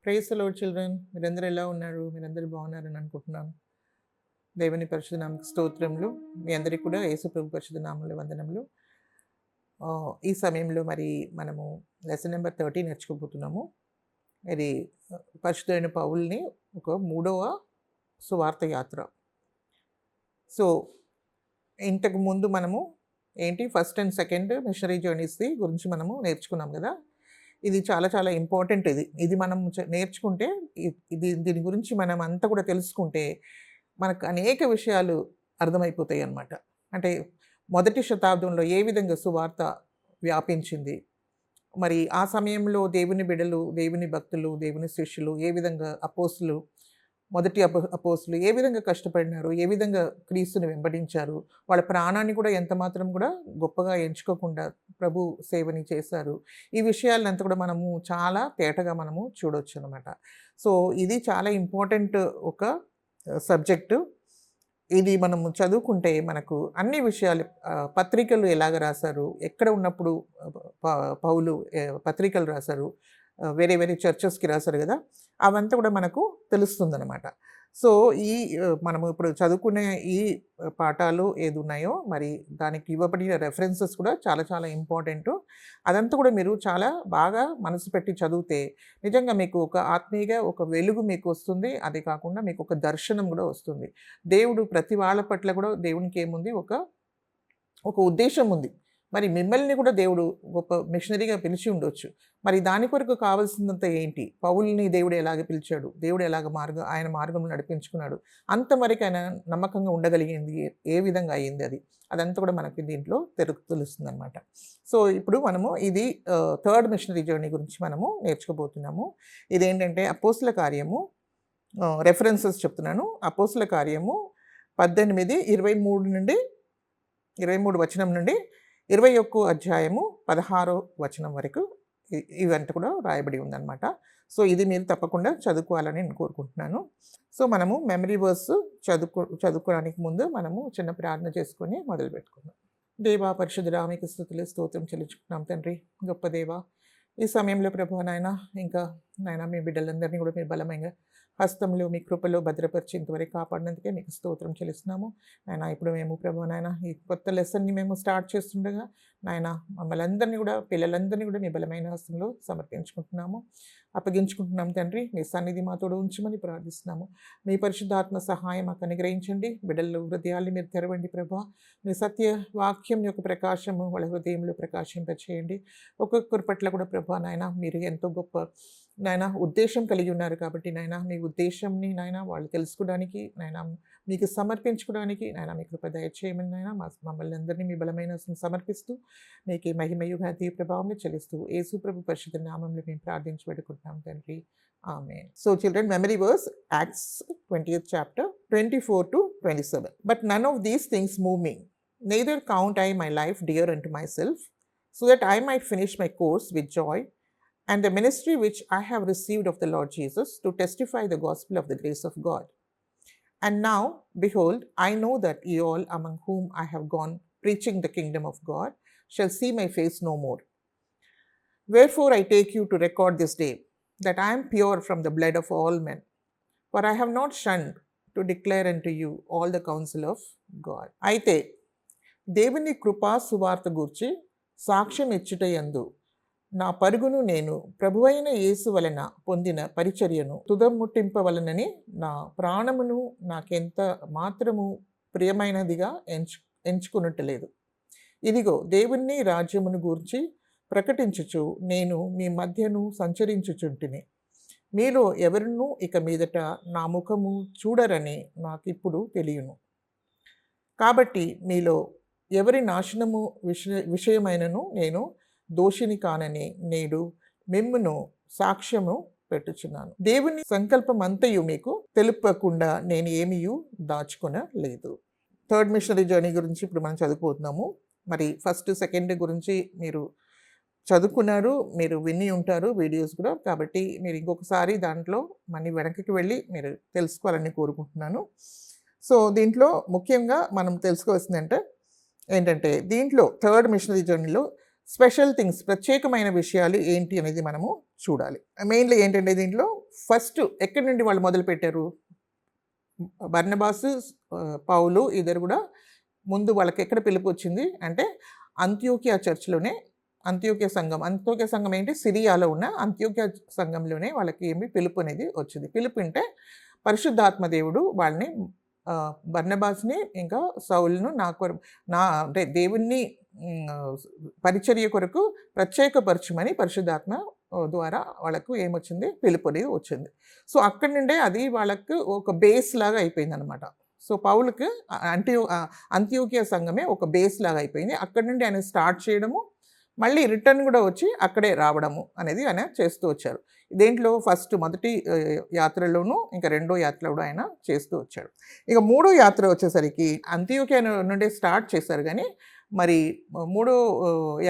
Praise the lord children. మీరందరూ ఎలా ఉన్నారు? మీరందరూ బాగున్నారని అనుకుంటున్నాను. దేవుని పరిశుద్ధ నామముకు స్తోత్రములు. మీ అందరికీ కూడా యేసు ప్రభు పరిశుద్ధ నామములో వందనములు. ఈ సమయంలో మరి మనము లెసన్ నెంబర్ 30 నేర్చుకోబోతున్నాము. ఇది పరిశుద్ధుడైన పౌలుని ఒక మూడవ సువార్త యాత్ర. సో ఇంతకు ముందు మనము first and second missionary journeys గురించి మనము నేర్చుకున్నాం కదా. ఇది చాలా చాలా ఇంపార్టెంట్. ఇది మనం నేర్చుకుంటే దీని గురించి మనం అంతా కూడా తెలుసుకుంటే మనకు అనేక విషయాలు అర్థమైపోతాయి అన్నమాట. అంటే మొదటి శతాబ్దంలో ఏ విధంగా సువార్త వ్యాపించింది, మరి ఆ సమయంలో దేవుని బిడ్డలు, దేవుని భక్తులు, దేవుని శిష్యులు ఏ విధంగా మొదటి అపోస్తులు ఏ విధంగా కష్టపడినారు, ఏ విధంగా క్రీస్తుని వెంబడించారు, వాళ్ళ ప్రాణాన్ని కూడా ఎంత మాత్రం కూడా గొప్పగా ఎంచుకోకుండా ప్రభు సేవని చేశారు. ఈ విషయాలంతా కూడా మనము చాలా తేటగా మనము చూడొచ్చు అనమాట. సో ఇది చాలా ఇంపార్టెంట్ ఒక సబ్జెక్టు. ఇది మనము చదువుకుంటే మనకు అన్ని విషయాలు, పత్రికలు ఎలాగ రాశారు, ఎక్కడ ఉన్నప్పుడు పౌలు పత్రికలు రాశారు, వేరే వేరే చర్చెస్కి రాశారు కదా, అవంతా కూడా మనకు తెలుస్తుందన్నమాట. సో మనము ఇప్పుడు చదువుకునే ఈ పాఠాలు ఏది ఉన్నాయో మరి దానికి ఇవ్వబడిన రెఫరెన్సెస్ కూడా చాలా చాలా ఇంపార్టెంటు. అదంతా కూడా మీరు చాలా బాగా మనసు పెట్టి చదివితే నిజంగా మీకు ఒక ఆత్మీయంగా ఒక వెలుగు మీకు వస్తుంది. అదే కాకుండా మీకు ఒక దర్శనం కూడా వస్తుంది. దేవుడు ప్రతి వాళ్ళ పట్ల కూడా దేవునికి ఏముంది, ఒక ఉద్దేశం ఉంది. మరి మిమ్మల్ని కూడా దేవుడు గొప్ప మిషనరీగా పిలిచి ఉండొచ్చు. మరి దాని కొరకు కావాల్సినంత ఏంటి, పౌలుని దేవుడు ఎలాగ పిలిచాడు, దేవుడు ఎలాగ ఆయన మార్గంలో నడిపించుకున్నాడు, అంతవరకు ఆయన నమ్మకంగా ఉండగలిగింది ఏ విధంగా అయ్యింది, అదంతా కూడా మనకి దీంట్లో తెలుస్తుంది అనమాట. సో ఇప్పుడు మనము ఇది థర్డ్ మిషనరీ జర్నీ గురించి మనము నేర్చుకోబోతున్నాము. ఇదేంటంటే అపోస్తుల కార్యము, రెఫరెన్సెస్ చెప్తున్నాను. అపోస్తుల కార్యము 18, 23 వచనం నుండి 21 అధ్యాయము 16 వచనం వరకు ఇవంతా కూడా రాయబడి ఉందన్నమాట. సో ఇది మీరు తప్పకుండా చదువుకోవాలని నేను కోరుకుంటున్నాను. సో మనము మెమరీ వర్స్ చదువుకోవడానికి ముందు మనము చిన్న ప్రార్థన చేసుకొని మొదలు పెట్టుకుందాం. దేవా పరిశుద్ధుడా, మీకు స్తుతులు స్తోత్రం చెల్లించుకుంటున్నాం తండ్రి. గొప్ప దేవా, ఈ సమయంలో ప్రభు ఇంకా మీ బిడ్డలందరినీ కూడా మీరు బలమైన హస్తంలో మీ కృపలో భద్రపరిచి ఇంతవరకు కాపాడినందుకే మీకు స్తోత్రం చెల్లిస్తున్నాము నాయన. ఇప్పుడు మేము ప్రభు ఈ కొత్త లెసన్ని మేము స్టార్ట్ చేస్తుండగా నాయన మమ్మల్ని అందరినీ కూడా, పిల్లలందరినీ కూడా మీ బలమైన హస్తంలో అప్పగించుకుంటున్నాము తండ్రి. మీ సన్నిధి మాతోడు ఉంచమని ప్రార్థిస్తున్నాము. మీ పరిశుద్ధాత్మ సహాయం మాకు అనుగ్రహించండి. బిడ్డల హృదయాల్ని మీరు తెరవండి ప్రభా. మీ సత్య వాక్యం యొక్క ప్రకాశము వాళ్ళ హృదయంలో ప్రకాశింపచేయండి. ఒక్కొక్కరి పట్ల కూడా ప్రభా నాయన మీరు ఎంతో గొప్ప ఉద్దేశం కలిగి ఉన్నారు కాబట్టి మీ ఉద్దేశంని వాళ్ళు తెలుసుకోవడానికి మీకు సమర్పించుకోవడానికి మీ కృప దయచేయమని మమ్మల్ని అందరినీ మీ బలమైన సమర్పిస్తూ మీకు మహిమయు ఘనత ప్రభావం చెల్లిస్తూ యేసు ప్రభు పరిశుద్ధ నామములో మేము ప్రార్థించి పెట్టుకుంటున్నాం తండ్రి. ఆమేన్. So children, memory verse Acts 20th chapter 24 to 27. But none of these things move me, neither count I my life dear unto myself, so that I might finish my course with joy and the ministry which I have received of the Lord Jesus, to testify the gospel of the grace of God. And now, behold, I know that ye all among whom I have gone preaching the kingdom of God shall see my face no more. Wherefore I take you to record this day, that I am pure from the blood of all men. For I have not shunned to declare unto you all the counsel of God. అయితే దేవుని కృపా సువార్త గూర్చి సాక్ష్యం ఇచ్చుటయందు నా పరుగును నేను ప్రభువైన యేసు వలన పొందిన పరిచర్యను తుదముట్టింపవలనని నా ప్రాణమును నాకెంత మాత్రము ప్రియమైనదిగా ఎంచుకున్నట్లేదు. ఇదిగో దేవుని రాజ్యమును గూర్చి ప్రకటించుచు నేను మీ మధ్యను సంచరించుచుంటిని. మీలో ఎవరినూ ఇక మీదట నా ముఖము చూడరని నాకిప్పుడు తెలియను. కాబట్టి మీలో ఎవరి నాశనము విషయమైనను నేను దోషిని కానని నేడు మిమ్మును సాక్ష్యము పెట్టుచున్నాను. దేవుని సంకల్పం అంతయు మీకు తెలుపకుండా నేను ఏమీయూ దాచుకొనలేదు. థర్డ్ మిషనరీ జర్నీ గురించి ఇప్పుడు మనం చదువుకుంటున్నాము. మరి ఫస్ట్ సెకండ్ గురించి మీరు చదువుకున్నారు, మీరు విని ఉంటారు వీడియోస్ కూడా. కాబట్టి మీరు ఇంకొకసారి దాంట్లో మళ్ళీ వెనక్కి వెళ్ళి మీరు తెలుసుకోవాలని కోరుకుంటున్నాను. సో దీంట్లో ముఖ్యంగా మనం తెలుసుకోవాల్సింది ఏంటంటే దీంట్లో థర్డ్ మిషనరీ జర్నీలో స్పెషల్ థింగ్స్, ప్రత్యేకమైన విషయాలు ఏంటి అనేది మనము చూడాలి. మెయిన్లీ ఏంటంటే దీంట్లో ఫస్ట్ ఎక్కడి నుండి వాళ్ళు మొదలుపెట్టారు? బర్నబాసు, పౌలు ఇద్దరు కూడా ముందు వాళ్ళకి ఎక్కడ పిలుపొచ్చింది అంటే అంత్యోక్య చర్చ్‌లోనే అంత్యోక్య సంఘం. అంత్యోక్య సంఘం ఏంటి? సిరియాలో ఉన్న అంత్యోక్య సంఘంలోనే వాళ్ళకి పిలుపు అనేది వచ్చింది. పిలుపు అంటే పరిశుద్ధాత్మ దేవుడు వాళ్ళని బర్నబాస్‌ని ఇంకా సౌలును నా అంటే దేవుణ్ణి పరిచర్య కొరకు ప్రత్యేకపరచమని పరిశుద్ధాత్మ ద్వారా వాళ్ళకు ఏమొచ్చింది? పిలుపు అనేది వచ్చింది. సో, అక్కడి నుండే అది వాళ్ళకు ఒక బేస్ లాగా అయిపోయిందనమాట. సో, పౌలుకి అంత్యోక్య సంఘమే ఒక బేస్ లాగా అయిపోయింది. అక్కడి నుండి ఆయన స్టార్ట్ చేయడము, మళ్ళీ రిటర్న్ కూడా వచ్చి అక్కడే రావడము అనేది ఆయన చేస్తూ వచ్చారు. దేంట్లో మొదటి యాత్రలోనూ ఇంకా రెండో యాత్రలో కూడా ఆయన చేస్తూ వచ్చాడు. ఇక మూడో యాత్ర వచ్చేసరికి అంత్యోక్య నుండి స్టార్ట్ చేశారు కానీ మరి మూడో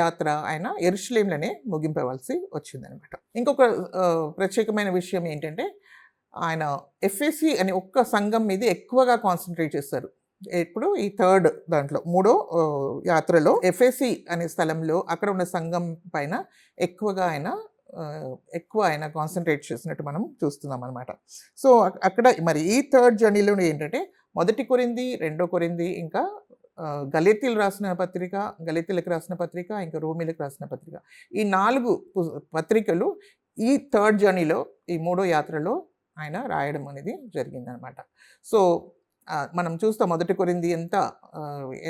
యాత్ర ఆయన యెరూషలేములోనే ముగింపవలసి వచ్చిందనమాట. ఇంకొక ప్రత్యేకమైన విషయం ఏంటంటే ఆయన ఎఫెసీ అనే ఒక్క సంఘం మీద ఎక్కువగా కాన్సంట్రేట్ చేస్తారు. ఇప్పుడు ఈ థర్డ్ దాంట్లో మూడో యాత్రలో ఎఫెసీ అనే స్థలంలో అక్కడ ఉన్న సంఘం పైన ఎక్కువగా ఆయన కాన్సంట్రేట్ చేసినట్టు మనం చూస్తున్నాం అనమాట. సో, అక్కడ మరి ఈ థర్డ్ జర్నీలో ఏంటంటే మొదటి కొరింథీ, రెండో కొరింథీ, ఇంకా గలాతీయులకు రాసిన పత్రిక, ఇంకా రోమీలకు రాసిన పత్రిక. ఈ 4 పత్రికలు ఈ థర్డ్ జర్నీలో, ఈ మూడో యాత్రలో ఆయన రాయడం అనేది జరిగిందనమాట. సో, మనం చూస్తాం మొదటి కొరింథీ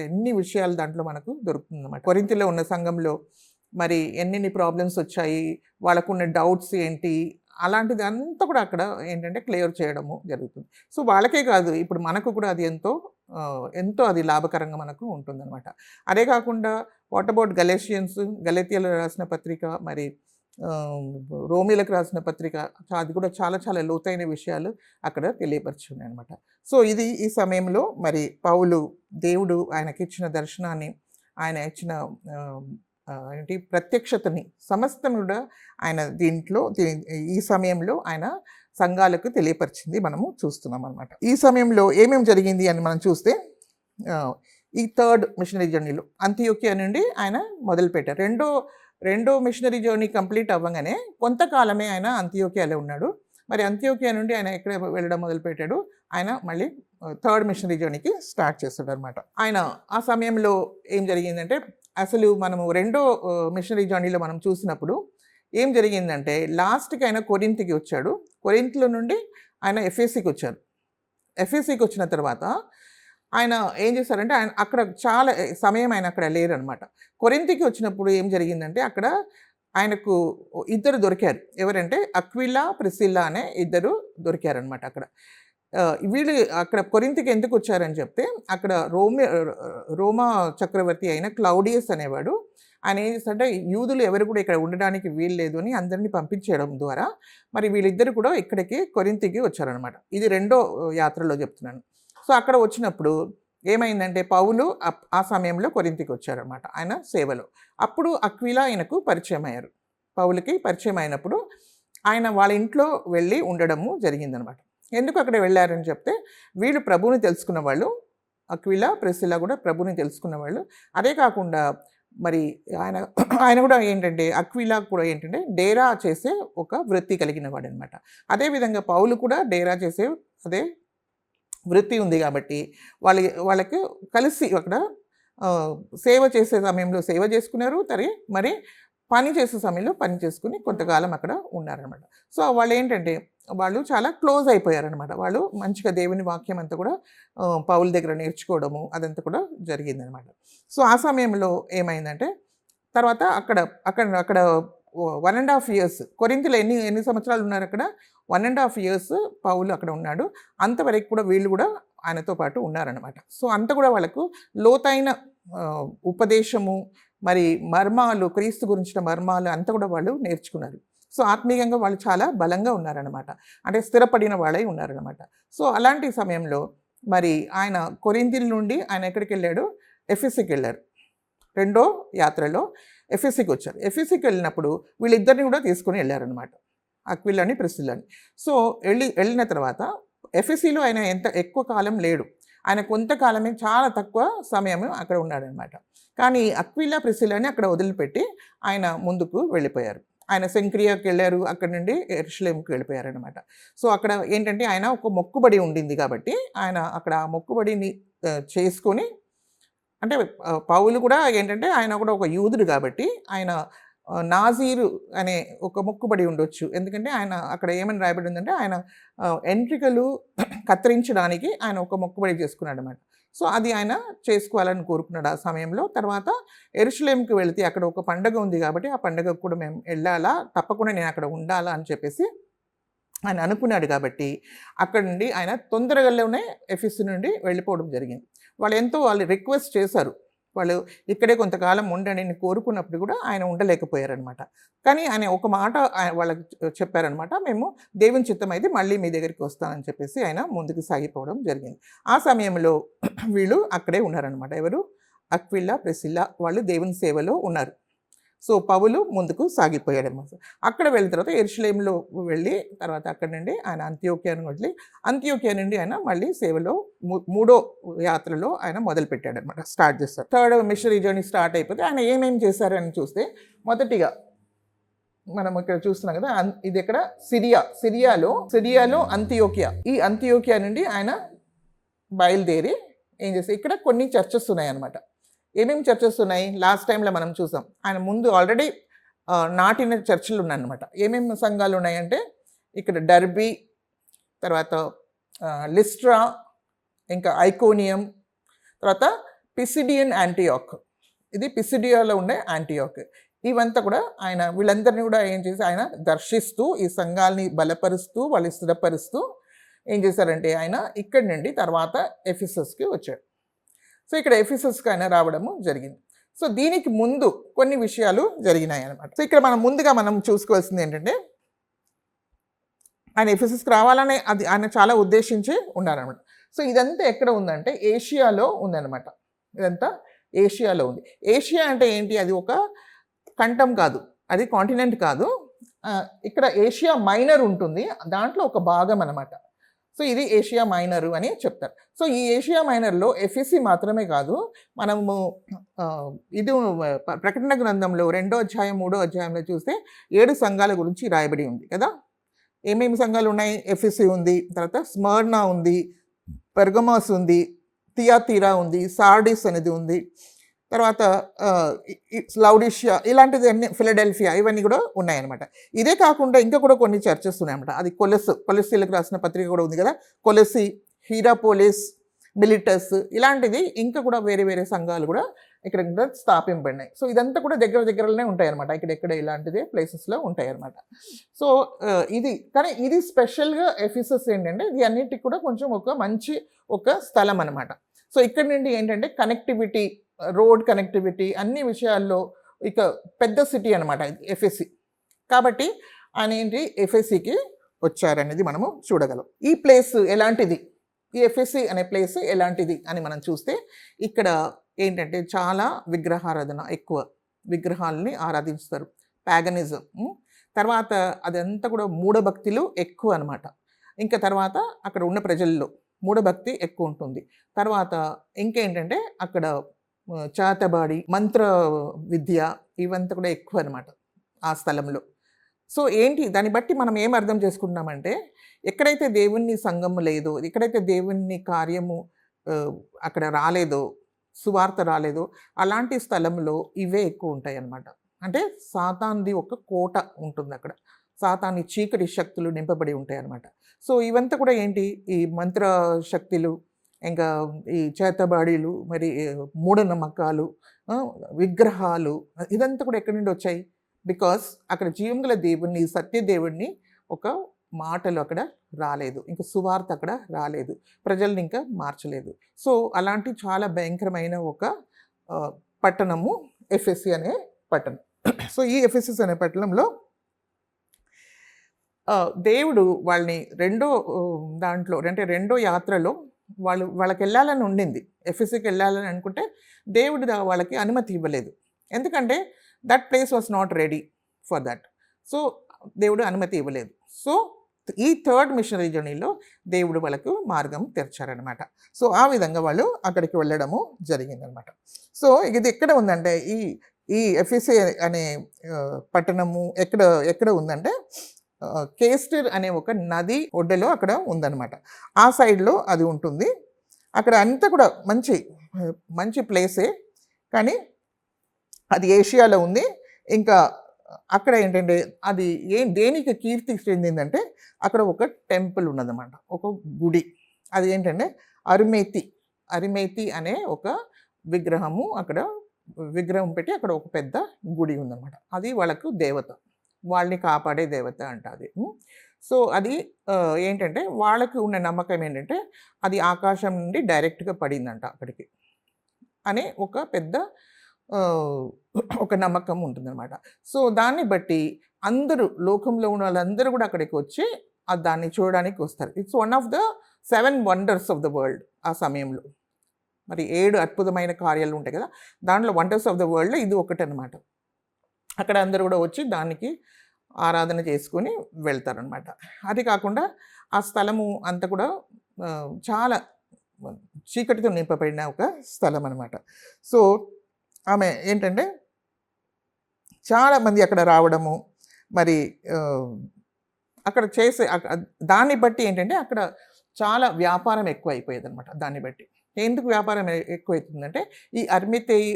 ఎన్ని విషయాలు దాంట్లో మనకు దొరుకుతుందన్నమాట. కొరింథీలో ఉన్న సంఘంలో మరి ఎన్నెన్ని ప్రాబ్లమ్స్ వచ్చాయి, వాళ్ళకున్న డౌట్స్ ఏంటి, అలాంటిది అంతా కూడా అక్కడ ఏంటంటే క్లియర్ చేయడము జరుగుతుంది. సో, వాళ్ళకే కాదు ఇప్పుడు మనకు కూడా అది ఎంతో అది లాభకరంగా మనకు ఉంటుందన్నమాట. అదే కాకుండా వాట్ అబౌట్ గలాతీయులకు రాసిన పత్రిక, మరి రోమీలకు రాసిన పత్రిక, అది కూడా చాలా చాలా లోతైన విషయాలు అక్కడ తెలియపరుచున్నాయి అనమాట. సో, ఈ సమయంలో మరి పౌలు దేవుడు ఆయనకిచ్చిన దర్శనాన్ని, ఆయన ఇచ్చిన ప్రత్యక్షతని సమస్తం కూడా ఆయన ఈ సమయంలో ఆయన సంఘాలకు తెలియపరిచింది మనము చూస్తున్నాం అనమాట. ఈ సమయంలో ఏమేమి జరిగింది అని మనం చూస్తే ఈ థర్డ్ మిషనరీ జర్నీలో అంత్యోక్య నుండి ఆయన మొదలుపెట్టారు. రెండో మిషనరీ జర్నీ కంప్లీట్ అవ్వగానే కొంతకాలమే ఆయన అంత్యోక్యలో ఉన్నాడు. మరి అంత్యోక్య నుండి ఆయన ఎక్కడ వెళ్ళడం మొదలుపెట్టాడు? ఆయన మళ్ళీ థర్డ్ మిషనరీ జర్నీకి స్టార్ట్ చేస్తాడు అనమాట. ఆయన ఆ సమయంలో ఏం జరిగిందంటే అసలు మనము రెండో మిషనరీ జర్నీలో మనం చూసినప్పుడు ఏం జరిగిందంటే లాస్ట్కి ఆయన కొరింథీకి వచ్చాడు. కొరింథీలో నుండి ఆయన ఎఫెసీకి వచ్చారు. ఎఫెసీకి వచ్చిన తర్వాత ఆయన ఏం చేశారంటే ఆయన అక్కడ చాలా సమయం ఆయన అక్కడ లేరనమాట. కొరింథీకి వచ్చినప్పుడు ఏం జరిగిందంటే అక్కడ ఆయనకు ఇద్దరు దొరికారు. ఎవరంటే అక్విలా, ప్రిసిల్లా అనే ఇద్దరు దొరికారనమాట అక్కడ. వీళ్ళు అక్కడ కొరింథీకి ఎందుకు వచ్చారని చెప్తే అక్కడ రోమా చక్రవర్తి అయిన క్లౌడియస్ అనేవాడు ఆయన ఏం చేస్తారంటే యూదులు ఎవరు కూడా ఇక్కడ ఉండడానికి వీలు లేదు అని అందరినీ పంపించేయడం ద్వారా మరి వీళ్ళిద్దరు కూడా ఇక్కడికి కొరింథీకి వచ్చారనమాట. ఇది రెండో యాత్రలో చెప్తున్నాను. సో, అక్కడ వచ్చినప్పుడు ఏమైందంటే పౌలు ఆ సమయంలో కొరింథీకి వచ్చారనమాట ఆయన సేవలో. అప్పుడు అక్విలా ఆయనకు పరిచయం అయ్యారు. పౌలుకి పరిచయం అయినప్పుడు ఆయన వాళ్ళ ఇంట్లో వెళ్ళి ఉండడము జరిగిందనమాట. ఎందుకు అక్కడ వెళ్ళారని చెప్తే వీళ్ళు ప్రభువుని తెలుసుకున్న వాళ్ళు, అక్విలా, ప్రిసిల్లా కూడా ప్రభువుని తెలుసుకున్న వాళ్ళు. అదే కాకుండా మరి ఆయన కూడా ఏంటంటే అక్విలా కూడా ఏంటంటే డేరా చేసే ఒక వృత్తి కలిగిన వాడు అనమాట. అదేవిధంగా పౌలు కూడా డేరా చేసే అదే వృత్తి ఉంది కాబట్టి వాళ్ళకి కలిసి అక్కడ సేవ చేసే సమయంలో సేవ చేసుకున్నారు. మరి పని చేసే సమయంలో పని చేసుకుని కొంతకాలం అక్కడ ఉన్నారనమాట. సో, వాళ్ళు చాలా క్లోజ్ అయిపోయారనమాట. వాళ్ళు మంచిగా దేవుని వాక్యం అంతా కూడా పౌలు దగ్గర నేర్చుకోవడము అదంతా కూడా జరిగిందనమాట. సో, ఆ సమయంలో ఏమైందంటే తర్వాత అక్కడ 1.5 years కొరింథీలో ఎన్ని సంవత్సరాలు ఉన్నారు అక్కడ? 1.5 years పౌలు అక్కడ ఉన్నాడు. అంతవరకు కూడా వీళ్ళు కూడా ఆయనతో పాటు ఉన్నారనమాట. సో, అంత కూడా వాళ్ళకు లోతైన ఉపదేశము, మరి మర్మాలు, క్రీస్తు గురించిన మర్మాలు అంతా కూడా వాళ్ళు నేర్చుకున్నారు. సో, ఆత్మీయంగా వాళ్ళు చాలా బలంగా ఉన్నారనమాట. అంటే స్థిరపడిన వాళ్ళై ఉన్నారనమాట. సో, అలాంటి సమయంలో మరి ఆయన కొరింథీల నుండి ఆయన ఎక్కడికి వెళ్ళాడు? ఎఫెసీకి వెళ్ళారు. రెండో యాత్రలో ఎఫెసీకి వచ్చారు. ఎఫెసీకి వెళ్ళినప్పుడు వీళ్ళిద్దరిని కూడా తీసుకొని వెళ్ళారనమాట, అక్విలాని, ప్రిసిల్లాని. సో, వెళ్ళిన తర్వాత ఎఫెసీలో ఆయన ఎక్కువ కాలం లేడు. ఆయన కొంతకాలమే, చాలా తక్కువ సమయం అక్కడ ఉన్నాడనమాట. కానీ అక్విలా, ప్రిసిల్లాని అక్కడ వదిలిపెట్టి ఆయన ముందుకు వెళ్ళిపోయారు. ఆయన సెంక్రియాకి వెళ్ళారు, అక్కడి నుండి యెరూషలేముకి వెళ్ళిపోయారనమాట. సో అక్కడ ఏంటంటే ఆయన ఒక మొక్కుబడి ఉండింది కాబట్టి ఆయన అక్కడ ఆ మొక్కుబడిని చేసుకొని, అంటే పౌలు కూడా ఏంటంటే ఆయన కూడా ఒక యూదుడు కాబట్టి ఆయన నాజీరు అనే ఒక మొక్కుబడి ఉండొచ్చు. ఎందుకంటే ఆయన అక్కడ ఏమని రాయబడి ఉందంటే ఆయన ఎంట్రికలు కత్తిరించడానికి ఆయన ఒక మొక్కుబడి చేసుకున్నాడనమాట. సో అది ఆయన చేసుకోవాలని కోరుకున్నాడు ఆ సమయంలో. తర్వాత యెరూషలేముకి వెళితే అక్కడ ఒక పండగ ఉంది కాబట్టి ఆ పండగకు కూడా మేము వెళ్ళాలా, తప్పకుండా నేను అక్కడ ఉండాలా అని చెప్పేసి ఆయన అనుకున్నాడు కాబట్టి అక్కడి నుండి ఆయన తొందరగాలోనే ఎఫెసు నుండి వెళ్ళిపోవడం జరిగింది. వాళ్ళు రిక్వెస్ట్ చేశారు. వాళ్ళు ఇక్కడే కొంతకాలం ఉండండి అని కోరుకున్నప్పుడు కూడా ఆయన ఉండలేకపోయారనమాట. కానీ ఆయన ఒక మాట వాళ్ళకి చెప్పారనమాట, మేము దేవుని చిత్తమైతే మళ్ళీ మీ దగ్గరికి వస్తానని చెప్పేసి ఆయన ముందుకు సాగిపోవడం జరిగింది. ఆ సమయంలో వీళ్ళు అక్కడే ఉన్నారనమాట. ఎవరు? అక్విలా, ప్రిసిల్లా వాళ్ళు దేవుని సేవలో ఉన్నారు. సో పౌలు ముందుకు సాగిపోయాడనమాట. అక్కడ వెళ్ళిన తర్వాత యెరూషలేములో వెళ్ళి తర్వాత అక్కడి నుండి ఆయన అంతియోక్యాను వదిలి అంతియోక్యా నుండి ఆయన మళ్ళీ సేవలో మూడో యాత్రలో ఆయన మొదలుపెట్టాడనమాట, స్టార్ట్ చేస్తారు. థర్డ్ మిషనరీ జర్నీ స్టార్ట్ అయిపోతే ఆయన ఏమేమి చేశారని చూస్తే, మొదటిగా మనం ఇక్కడ చూస్తున్నాం కదా, ఇది ఇక్కడ సిరియాలో అంతియోక్యా. ఈ అంతియోక్యా నుండి ఆయన బయలుదేరి ఏం చేస్తారు, ఇక్కడ కొన్ని చర్చెస్ ఉన్నాయన్నమాట. ఏమేమి చర్చెస్ ఉన్నాయి? లాస్ట్ టైంలో మనం చూసాం. ఆయన ముందు ఆల్రెడీ నాటిన చర్చిలు ఉన్నాయన్నమాట. ఏమేమి సంఘాలు ఉన్నాయంటే ఇక్కడ డర్బీ, తర్వాత లిస్ట్రా, ఇంకా ఐకోనియం, తర్వాత పిసిడియన్ యాంటియాక్. ఇది పిసిడియాలో ఉండే యాంటియాక్. ఇవంతా కూడా ఆయన వీళ్ళందరినీ కూడా ఏం చేసి ఆయన దర్శిస్తూ ఈ సంఘాలని బలపరుస్తూ వాళ్ళు స్థిరపరుస్తూ ఏం చేశారంటే ఆయన ఇక్కడి నుండి తర్వాత ఎఫెసస్కి వచ్చాడు. సో ఇక్కడ ఎఫెసస్కి ఆయన రావడము జరిగింది. సో దీనికి ముందు కొన్ని విషయాలు జరిగినాయి అనమాట. సో ఇక్కడ మనం చూసుకోవాల్సింది ఏంటంటే ఆయన ఎఫెసస్కి రావాలనే అది ఆయన చాలా ఉద్దేశించి ఉన్నారనమాట. సో ఇదంతా ఎక్కడ ఉందంటే ఏషియాలో ఉందన్నమాట. ఇదంతా ఏషియాలో ఉంది. ఏషియా అంటే ఏంటి? అది ఒక ఖండం కాదు, అది కాంటినెంట్ కాదు. ఇక్కడ ఏషియా మైనర్ ఉంటుంది, దాంట్లో ఒక భాగం అనమాట. సో ఇది ఏషియా మైనరు అని చెప్తారు. సో ఈ ఏషియా మైనర్లో ఎఫెసీ మాత్రమే కాదు, మనము ఇది ప్రకటన గ్రంథంలో 2వ అధ్యాయం 3వ అధ్యాయంలో చూస్తే 7 సంఘాల గురించి రాయబడి ఉంది కదా. ఏమేమి సంఘాలు ఉన్నాయి? ఎఫెసీ ఉంది, తర్వాత స్మర్నా ఉంది, పెర్గమాస్ ఉంది, థియాతీరా ఉంది, సార్డిస్ అనేది ఉంది, తర్వాత లౌడిషియా, ఇలాంటిది అన్ని, ఫిలడెల్ఫియా, ఇవన్నీ కూడా ఉన్నాయన్నమాట. ఇదే కాకుండా ఇంకా కూడా కొన్ని చర్చెస్ ఉన్నాయన్నమాట. అది కొలెస్సీలకు రాసిన పత్రిక కూడా ఉంది కదా, కొలెస్సీ, హీరాపోలిస్, మిలిటస్, ఇలాంటిది ఇంకా కూడా వేరే వేరే సంఘాలు కూడా ఇక్కడ స్థాపింపబడినాయి. సో ఇదంతా కూడా దగ్గరలోనే ఉంటాయన్నమాట. ఇక్కడ ఇలాంటిదే ప్లేసెస్లో ఉంటాయన్నమాట. సో ఇది స్పెషల్గా ఎఫెసస్ ఏంటంటే ఇది అన్నిటికి కూడా కొంచెం ఒక స్థలం అనమాట. సో ఇక్కడ నుండి ఏంటంటే కనెక్టివిటీ, రోడ్ కనెక్టివిటీ, అన్ని విషయాల్లో ఇక పెద్ద సిటీ అనమాట ఎఫెసీ. కాబట్టి ఆయన ఏంటి ఎఫెసీకి వచ్చారనేది మనము చూడగలం. ఈ ప్లేస్ ఎలాంటిది, ఈ ఎఫెసీ అనే ప్లేస్ ఎలాంటిది అని మనం చూస్తే ఇక్కడ ఏంటంటే చాలా విగ్రహారాధన, ఎక్కువ విగ్రహాలని ఆరాధిస్తారు, ప్యాగనిజం. తర్వాత అదంతా కూడా మూఢభక్తులు ఎక్కువ అనమాట. ఇంకా తర్వాత అక్కడ ఉన్న ప్రజల్లో మూఢభక్తి ఎక్కువ ఉంటుంది. తర్వాత ఇంకేంటంటే అక్కడ చాతబాడి, మంత్ర విద్య, ఇవంతా కూడా ఎక్కువ అనమాట ఆ స్థలంలో. సో ఏంటి దాన్ని బట్టి మనం ఏం అర్థం చేసుకుంటున్నామంటే ఎక్కడైతే దేవుని సంఘము లేదో, ఎక్కడైతే దేవుని కార్యము అక్కడ రాలేదో, సువార్త రాలేదో అలాంటి స్థలంలో ఇవే ఎక్కువ ఉంటాయి అన్నమాట. అంటే సాతాన్ది ఒక కోట ఉంటుంది అక్కడ, సాతాన్ని చీకటి శక్తులు నింపబడి ఉంటాయి అన్నమాట. సో ఇవంతా కూడా ఏంటి, ఈ మంత్ర శక్తులు, ఇంకా ఈ చేతబాడీలు, మరి మూఢనమ్మకాలు, విగ్రహాలు, ఇదంతా కూడా ఎక్కడి నుండి వచ్చాయి? బికాస్ అక్కడ జీవంగల దేవుణ్ణి, సత్యదేవుణ్ణి ఒక మాటలు అక్కడ రాలేదు, ఇంకా సువార్త అక్కడ రాలేదు, ప్రజల్ని ఇంకా మార్చలేదు. సో అలాంటి చాలా భయంకరమైన ఒక పట్టణము ఎఫెసీ అనే పట్టణం. సో ఈ ఎఫెసస్ అనే పట్టణంలో దేవుడు వాళ్ళని రెండో యాత్రలో వాళ్ళకి వెళ్ళాలని ఉండింది, ఎఫెసీకి వెళ్ళాలని అనుకుంటే దేవుడు వాళ్ళకి అనుమతి ఇవ్వలేదు. ఎందుకంటే that place was not ready for that. So దేవుడు అనుమతి ఇవ్వలేదు. సో ఈ థర్డ్ మిషనరీ జర్నీలో దేవుడు వాళ్ళకు మార్గం తెరిచారనమాట. సో ఆ విధంగా వాళ్ళు అక్కడికి వెళ్ళడము జరిగిందనమాట. సో ఇది ఎక్కడ ఉందంటే ఈ ఈ ఎఫెసే అనే పట్టణము ఎక్కడ ఎక్కడ ఉందంటే కేస్టర్ అనే ఒక నది ఒడ్డులో అక్కడ ఉందన్నమాట. ఆ సైడ్‌లో అది ఉంటుంది. అక్కడ అంతా కూడా మంచి మంచి ప్లేసే. కానీ అది ఏషియాలో ఉంది. ఇంకా అక్కడ ఏంటంటే అది దేనికి కీర్తి చెందిందంటే అక్కడ ఒక టెంపుల్ ఉన్నదన్నమాట. ఒక గుడి. అది ఏంటంటే అరిమేతి అనే ఒక విగ్రహము అక్కడ విగ్రహం పెట్టి అక్కడ ఒక పెద్ద గుడి ఉందన్నమాట. అది వాళ్ళకు దేవత. వాళ్ళని కాపాడే దేవత అంట అది. సో, అది ఏంటంటే వాళ్ళకి ఉన్న నమ్మకం ఏంటంటే అది ఆకాశం నుండి డైరెక్ట్‌గా పడిందంట అక్కడికి. అనే ఒక పెద్ద ఒక నమ్మకం ఉంటుందన్నమాట. సో, దాన్ని బట్టి అందరూ లోకంలో ఉన్న వాళ్ళందరూ కూడా అక్కడికి వచ్చి దాన్ని చూడడానికి వస్తారు. It's one of the 7 wonders of the world ఆ సమయంలో. మరి 7 అద్భుతమైన కార్యాలు ఉంటాయి కదా! దాంట్లో వండర్స్ ఆఫ్ ద వరల్డ్‌లో ఇది ఒకటనమాట. అక్కడ అందరూ కూడా వచ్చి దానికి ఆరాధన చేసుకొని వెళ్తారనమాట. అది కాకుండా ఆ స్థలము అంతా కూడా చాలా చీకటితో నింపబడిన ఒక స్థలం అనమాట. సో, ఆమె ఏంటంటే చాలామంది అక్కడ రావడము, మరి అక్కడ చేసే దాన్ని బట్టి ఏంటంటే అక్కడ చాలా వ్యాపారం ఎక్కువైపోయేదనమాట దాన్ని బట్టి. ఎందుకు వ్యాపారం ఎక్కువైతుందంటే ఈ అర్మితేయి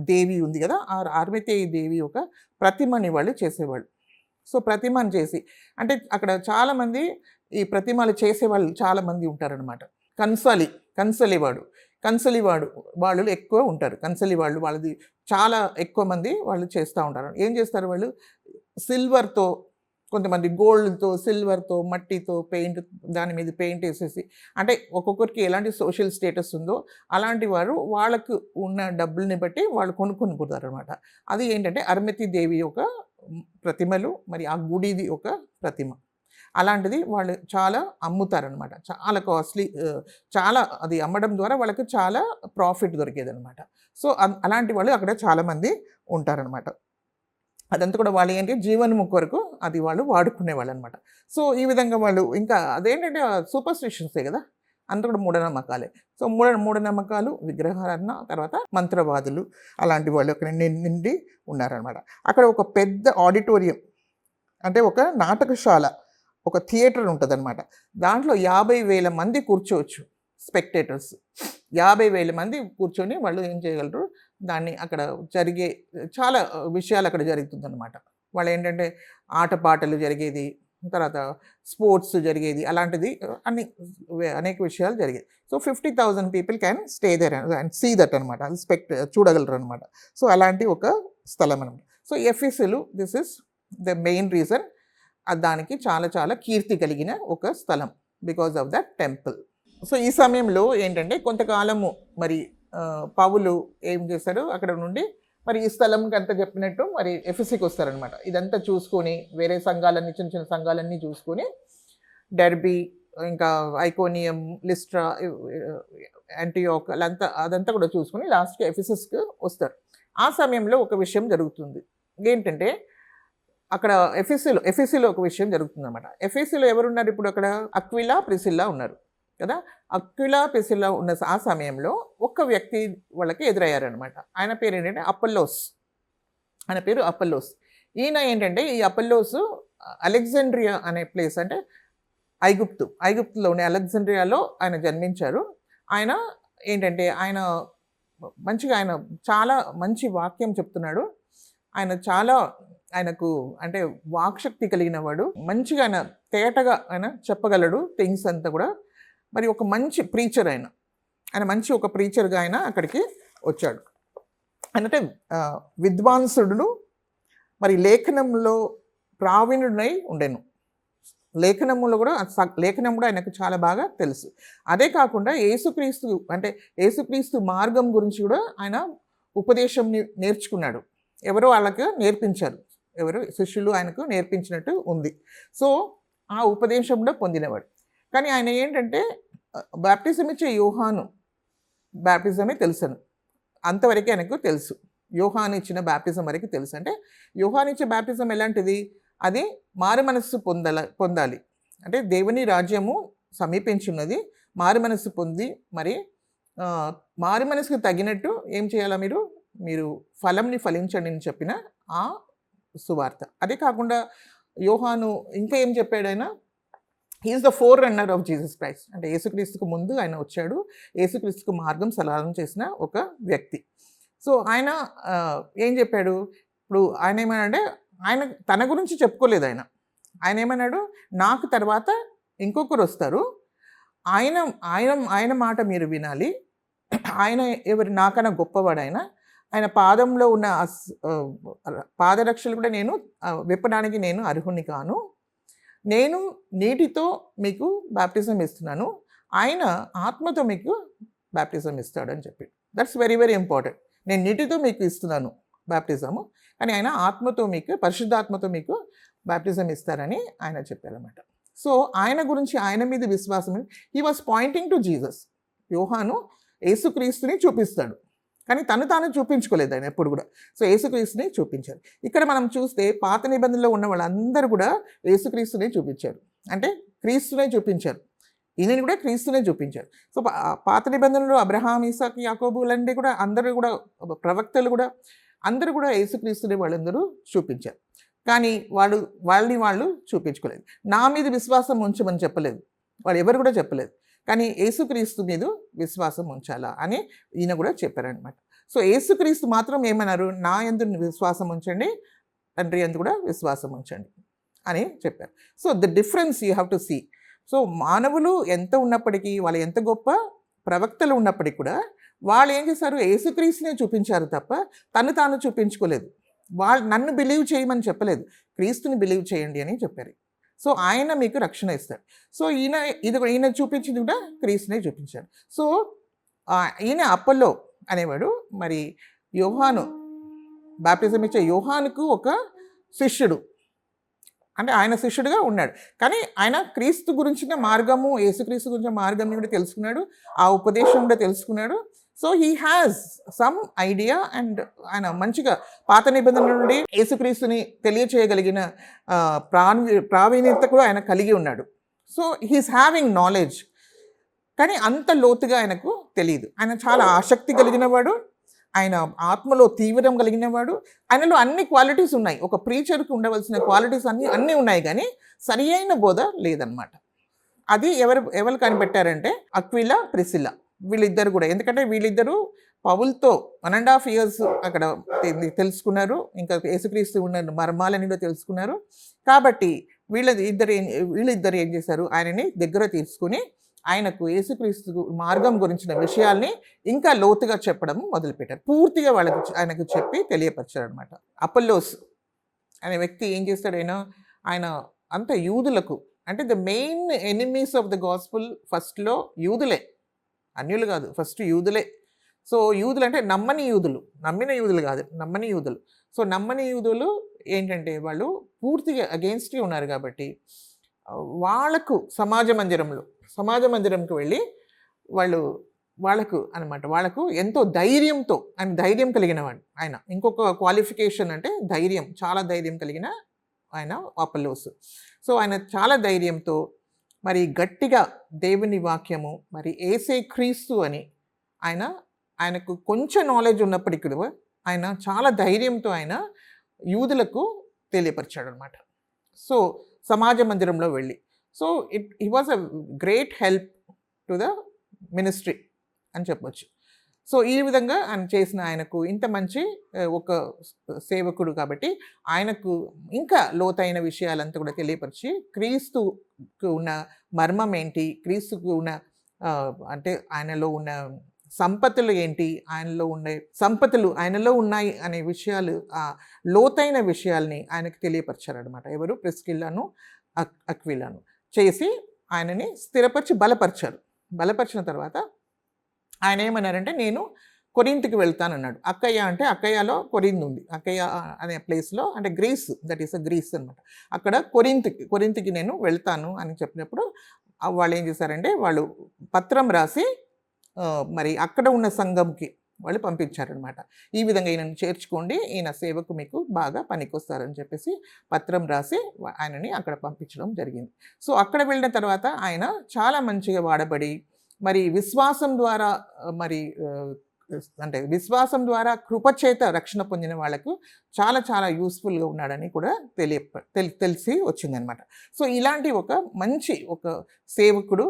దేవి ఉంది కదా! ఆ అర్మితేయి దేవి ఒక ప్రతిమని వాళ్ళు చేసేవాళ్ళు. సో, ప్రతిమను చేసి అంటే అక్కడ చాలామంది ఈ ప్రతిమలు చేసేవాళ్ళు చాలామంది ఉంటారనమాట. కంసలివాడు వాళ్ళు ఎక్కువ ఉంటారు. కంసలివాళ్ళు వాళ్ళది చాలా ఎక్కువ మంది వాళ్ళు చేస్తూ ఉంటారు. ఏం చేస్తారు వాళ్ళు సిల్వర్‌తో, కొంతమంది గోల్డ్‌తో, సిల్వర్‌తో, మట్టితో దాని మీద పెయింట్ ఏసేసి అంటే ఒక్కొక్కరికి ఎలాంటి సోషల్ స్టేటస్ ఉందో అలాంటి వారు వాళ్ళకు ఉన్న డబ్బుల్ని బట్టి వాళ్ళు కొనుక్కొని పోతారనమాట. అది ఏంటంటే అరుంధతి దేవి యొక్క ప్రతిమలు, మరి ఆ గుడిది ఒక ప్రతిమ. అలాంటిది వాళ్ళు చాలా అమ్ముతారనమాట. చాలా కాస్ట్లీ, చాలా అది అమ్మడం ద్వారా వాళ్ళకి చాలా ప్రాఫిట్ దొరికేదనమాట. సో, అలాంటి వాళ్ళు అక్కడ చాలామంది ఉంటారనమాట. అదంతా కూడా వాళ్ళు ఏంటి జీవనము కొరకు అది వాళ్ళు వాడుకునేవాళ్ళనమాట. సో, ఈ విధంగా వాళ్ళు ఇంకా అదేంటంటే సూపర్‌స్టిషన్సే కదా! అంతా కూడా మూఢనమ్మకాలే. సో, మూఢనమ్మకాలు, విగ్రహారాధన, తర్వాత మంత్రవాదులు అలాంటి వాళ్ళు అక్కడ నిండి ఉన్నారనమాట. అక్కడ ఒక పెద్ద ఆడిటోరియం అంటే ఒక నాటకశాల, ఒక థియేటర్ ఉంటదనమాట. దాంట్లో 50,000 మంది కూర్చోవచ్చు స్పెక్టేటర్స్. 50,000 మంది కూర్చొని వాళ్ళు ఏం చేయగలరు, దాన్ని అక్కడ జరిగే చాలా విషయాలు అక్కడ జరుగుతుందనమాట. వాళ్ళేంటంటే ఆటపాటలు జరిగేది, తర్వాత స్పోర్ట్స్ జరిగేది, అలాంటిది అనేక విషయాలు జరిగేది. So, 50,000 people can stay there and see that అనమాట. అది చూడగలరనమాట. సో, అలాంటి ఒక స్థలం అనమాట. సో, ఎఫెసులు this is the main reason. దానికి చాలా చాలా కీర్తి కలిగిన ఒక స్థలం because of that temple. So, ఈ సమయంలో ఏంటంటే కొంతకాలము మరి పౌలు ఏం చేశారు, అక్కడ నుండి మరి ఈ స్థలంకి అంతా చెప్పినట్టు మరి ఎఫెసుకి వస్తారనమాట. ఇదంతా చూసుకొని వేరే సంఘాలన్నీ, చిన్న చిన్న సంఘాలన్నీ చూసుకొని డెర్బీ, ఇంకా ఐకోనియం, లిస్ట్రా, యాంటియోక్ అదంతా కూడా చూసుకొని లాస్ట్‌కి ఎఫెసస్‌కి వస్తారు. ఆ సమయంలో ఒక విషయం జరుగుతుంది. ఏంటంటే అక్కడ ఎఫెసీలో ఒక విషయం జరుగుతుందన్నమాట. ఎఫెసీలో ఎవరున్నారు ఇప్పుడు అక్కడ? అక్విలా, ప్రిసిల్లా ఉన్నారు కదా! అక్విలా, ప్రిసిల్లా ఉన్న ఆ సమయంలో ఒక వ్యక్తి వాళ్ళకి ఎదురయ్యారనమాట. ఆయన పేరు ఏంటంటే అపొల్లోస్. ఆయన పేరు అపొల్లోస్. ఈయన ఏంటంటే ఈ అపొల్లోస్ అలెగ్జాండ్రియా అనే ప్లేస్ అంటే ఐగుప్తులో ఉండే అలెగ్జాండ్రియాలో ఆయన జన్మించారు. ఆయన ఏంటంటే ఆయన చాలా మంచి వాక్యం చెప్తున్నాడు. ఆయనకు అంటే వాక్శక్తి కలిగిన వాడు. మంచిగా ఆయన తేటగా ఆయన చెప్పగలడు థింగ్స్ అంతా కూడా. మరి ఒక మంచి ప్రీచర్ ఆయన మంచి ఒక ప్రీచర్గా ఆయన అక్కడికి వచ్చాడు. అంటే విద్వాంసుడును, మరి లేఖనంలో ప్రావీణుడై ఉండెను. లేఖనములో కూడా ఆయనకు చాలా బాగా తెలుసు. అదే కాకుండా యేసుక్రీస్తు మార్గం గురించి కూడా ఆయన ఉపదేశం నేర్చుకున్నాడు. ఎవరో వాళ్ళకు నేర్పించారు, ఎవరు శిష్యులు ఆయనకు నేర్పించినట్టు ఉంది. సో, ఆ ఉపదేశం కూడా పొందినవాడు. కానీ ఆయన ఏంటంటే బాప్టిజం ఇచ్చే యోహాను బాప్టిజమే తెలుసను, అంతవరకే ఆయనకు తెలుసు. యోహాను ఇచ్చిన బాప్టిజం వరకు తెలుసు. అంటే యోహాను ఇచ్చే బాప్టిజం ఎలాంటిది? అది మారు మనస్సు పొందాలి. అంటే దేవుని రాజ్యము సమీపించున్నది. మారు మనస్సు పొంది మరి మారు మనసుకు తగినట్టు ఏం చేయాలా? మీరు మీరు ఫలంని ఫలించండి అని చెప్పిన ఆ సువార్త. అదే కాకుండా యోహాను ఇంకా ఏం చెప్పాడు ఆయన? He is the four runner of Jesus Christ. అంటే యేసుక్రీస్తుకు ముందు ఆయన వచ్చాడు. యేసుక్రీస్తుకు మార్గం సరళం చేసిన ఒక వ్యక్తి. సో ఆయన ఏం చెప్పాడు? ఇప్పుడు ఆయన ఏమన్నాడంటే, ఆయన తన గురించి చెప్పుకోలేదు ఆయన. ఆయన ఏమన్నాడు? నాకు తర్వాత ఇంకొకరు వస్తారు. ఆయన ఆయన ఆయన మాట మీరు వినాలి. ఆయన ఎవరు? నాకన్నా గొప్పవాడు ఆయన. ఆయన పాదంలో ఉన్న పాదరక్షలు కూడా నేను విప్పడానికి నేను అర్హుని కాను. నేను నీటితో మీకు బాప్టిజం ఇస్తున్నాను. ఆయన ఆత్మతో మీకు బాప్టిజం ఇస్తాడు అని చెప్పి. That's very very important. నేను నీటితో మీకు ఇస్తున్నాను బాప్టిజము, కానీ ఆయన ఆత్మతో మీకు, పరిశుద్ధాత్మతో మీకు బాప్టిజం ఇస్తారని ఆయన చెప్పారన్నమాట. సో ఆయన గురించి, ఆయన మీద విశ్వాసం, he was pointing to Jesus. యోహాను యేసుక్రీస్తుని చూపిస్తాడు, కానీ తను తాను చూపించుకోలేదు ఆయన ఎప్పుడు కూడా. సో యేసుక్రీస్తుని చూపించారు. ఇక్కడ మనం చూస్తే పాత నిబంధనలో ఉన్న వాళ్ళందరూ కూడా యేసుక్రీస్తునే చూపించారు, అంటే క్రీస్తునే చూపించారు. ఈయనని కూడా క్రీస్తునే చూపించారు. సో పాత నిబంధనలో అబ్రహాం, ఇసాక్, యాకోబులంటే కూడా అందరూ కూడా, ప్రవక్తలు కూడా అందరూ కూడా యేసుక్రీస్తుని వాళ్ళందరూ చూపించారు. కానీ వాళ్ళు చూపించుకోలేదు. నా మీద విశ్వాసం ఉంచమని చెప్పలేదు, వాళ్ళు ఎవరు కూడా చెప్పలేదు. కానీ యేసుక్రీస్తు మీద విశ్వాసం ఉంచాలా అని ఈయన కూడా చెప్పారనమాట. సో యేసుక్రీస్తు మాత్రం ఏమన్నారు? నా యందు విశ్వాసం ఉంచండి, తండ్రి యందు కూడా విశ్వాసం ఉంచండి అని చెప్పారు. So the difference you have to see. So మానవులు ఎంత ఉన్నప్పటికీ, వాళ్ళు ఎంత గొప్ప ప్రవక్తలు ఉన్నప్పటికీ కూడా వాళ్ళు ఏం చేశారు? యేసుక్రీస్తునే చూపించారు తప్ప తను తాను చూపించుకోలేదు. వాళ్ళు నన్ను బిలీవ్ చేయమని చెప్పలేదు, క్రీస్తుని బిలీవ్ చేయండి అని చెప్పారు. సో ఆయన మీకు రక్షణ ఇస్తాడు. సో ఈయన చూపించింది కూడా క్రీస్తునే చూపించాడు. సో ఈయన అపోల్లో అనేవాడు. మరి యోహాను, బాప్టిజం ఇచ్చే యోహానుకు ఒక శిష్యుడు, అంటే ఆయన శిష్యుడిగా ఉన్నాడు. కానీ ఆయన క్రీస్తు గురించిన మార్గము, యేసుక్రీస్తు గురించిన మార్గం కూడా తెలుసుకున్నాడు, ఆ ఉపదేశం కూడా తెలుసుకున్నాడు. So he has some idea and ఆయన మంచిగా పాత నిబంధనల నుండి యేసుక్రీస్తుని తెలియచేయగలిగిన ప్రావీణ్యత కూడా ఆయన కలిగి ఉన్నాడు. సో హీస్ హ్యావింగ్ నాలెడ్జ్, కానీ అంత లోతుగా ఆయనకు తెలియదు. ఆయన చాలా ఆసక్తి కలిగిన వాడు, ఆయన ఆత్మలో తీవ్రం కలిగిన వాడు. ఆయనలో అన్ని క్వాలిటీస్ ఉన్నాయి. ఒక ప్రీచర్కి ఉండవలసిన క్వాలిటీస్ అన్నీ ఉన్నాయి, కానీ సరి అయిన బోధ లేదనమాట. అది ఎవరు కనిపెట్టారంటే అక్విలా, ప్రిసిల్లా, వీళ్ళిద్దరు కూడా. ఎందుకంటే వీళ్ళిద్దరూ పౌలుతో 1.5 years అక్కడ తెలుసుకున్నారు, ఇంకా యేసుక్రీస్తు ఉన్న మర్మాలని కూడా తెలుసుకున్నారు. కాబట్టి వీళ్ళిద్దరు ఏం చేశారు? ఆయనని దగ్గర తీసుకుని ఆయనకు యేసుక్రీస్తు మార్గం గురించిన విషయాల్ని ఇంకా లోతుగా చెప్పడం మొదలుపెట్టారు. పూర్తిగా ఆయనకు చెప్పి తెలియపరిచారు అనమాట. అపోల్లోస్ అనే వ్యక్తి ఏం చేస్తాడు? ఆయన అంత యూదులకు, అంటే the main enemies of the gospel ఫస్ట్లో యూదులే, అన్యులు కాదు, ఫస్ట్ యూదులే. సో యూదులు అంటే నమ్మని యూదులు, నమ్మిన యూదులు కాదు, నమ్మని యూదులు. సో నమ్మని యూదులు ఏంటంటే వాళ్ళు పూర్తిగా అగెయిన్స్ట్గా ఉన్నారు. కాబట్టి వాళ్ళకు సమాజ మందిరంకి వెళ్ళి వాళ్ళకు ఎంతో ధైర్యంతో, ఆయన ధైర్యం కలిగిన వాడు. ఆయన ఇంకొక క్వాలిఫికేషన్ అంటే ధైర్యం, చాలా ధైర్యం కలిగిన ఆయన అపోల్లోస్. సో ఆయన చాలా ధైర్యంతో మరి గట్టిగా దేవుని వాక్యము, మరి యేసే క్రీస్తు అని ఆయనకు కొంచెం నాలెడ్జ్ ఉన్నప్పటికీ కూడా ఆయన చాలా ధైర్యంతో ఆయన యూదులకు తెలియపరిచాడు అనమాట. సో సమాజ మందిరంలో వెళ్ళి, so he was a great help to the ministry అని చెప్పొచ్చు. సో ఈ విధంగా ఆయన చేసిన, ఆయనకు ఇంత మంచి ఒక సేవకుడు కాబట్టి ఆయనకు ఇంకా లోతైన విషయాలంతా కూడా తెలియపరిచి, క్రీస్తుకు ఉన్న మర్మం ఏంటి, క్రీస్తుకు ఉన్న అంటే ఆయనలో ఉన్న సంపత్తులు ఏంటి, ఆయనలో ఉన్నాయి అనే విషయాలు, ఆ లోతైన విషయాల్ని ఆయనకు తెలియపరిచారనమాట. ఎవరు? ప్రిస్కిల్లాను, అక్విలాను చేసి ఆయనని స్థిరపరిచి బలపరిచిన తర్వాత ఆయన ఏమన్నారంటే, నేను కొరింథీకి వెళ్తానన్నాడు. అక్కయ్య అంటే అక్కయ్యలో కొరింథ్ ఉంది. అక్కయ్య అనే ప్లేస్లో, అంటే గ్రీస్, దట్ ఈస్ గ్రీస్ అనమాట. అక్కడ కొరింథీకి నేను వెళ్తాను అని చెప్పినప్పుడు వాళ్ళు ఏం చేశారంటే, వాళ్ళు పత్రం రాసి మరి అక్కడ ఉన్న సంఘంకి వాళ్ళు పంపించారనమాట. ఈ విధంగా ఈయనను చేర్చుకోండి, ఈయన సేవకు మీకు బాగా పనికొస్తారని చెప్పేసి పత్రం రాసి ఆయనని అక్కడ పంపించడం జరిగింది. సో అక్కడ వెళ్ళిన తర్వాత ఆయన చాలా మంచిగా వాడబడి, మరి విశ్వాసం ద్వారా మరి అంటే విశ్వాసం ద్వారా కృప చేత రక్షణ పొందిన వాళ్ళకు చాలా చాలా యూస్ఫుల్గా ఉన్నాడని కూడా తెలిసి వచ్చిందనమాట. సో ఇలాంటి ఒక మంచి ఒక సేవకుడు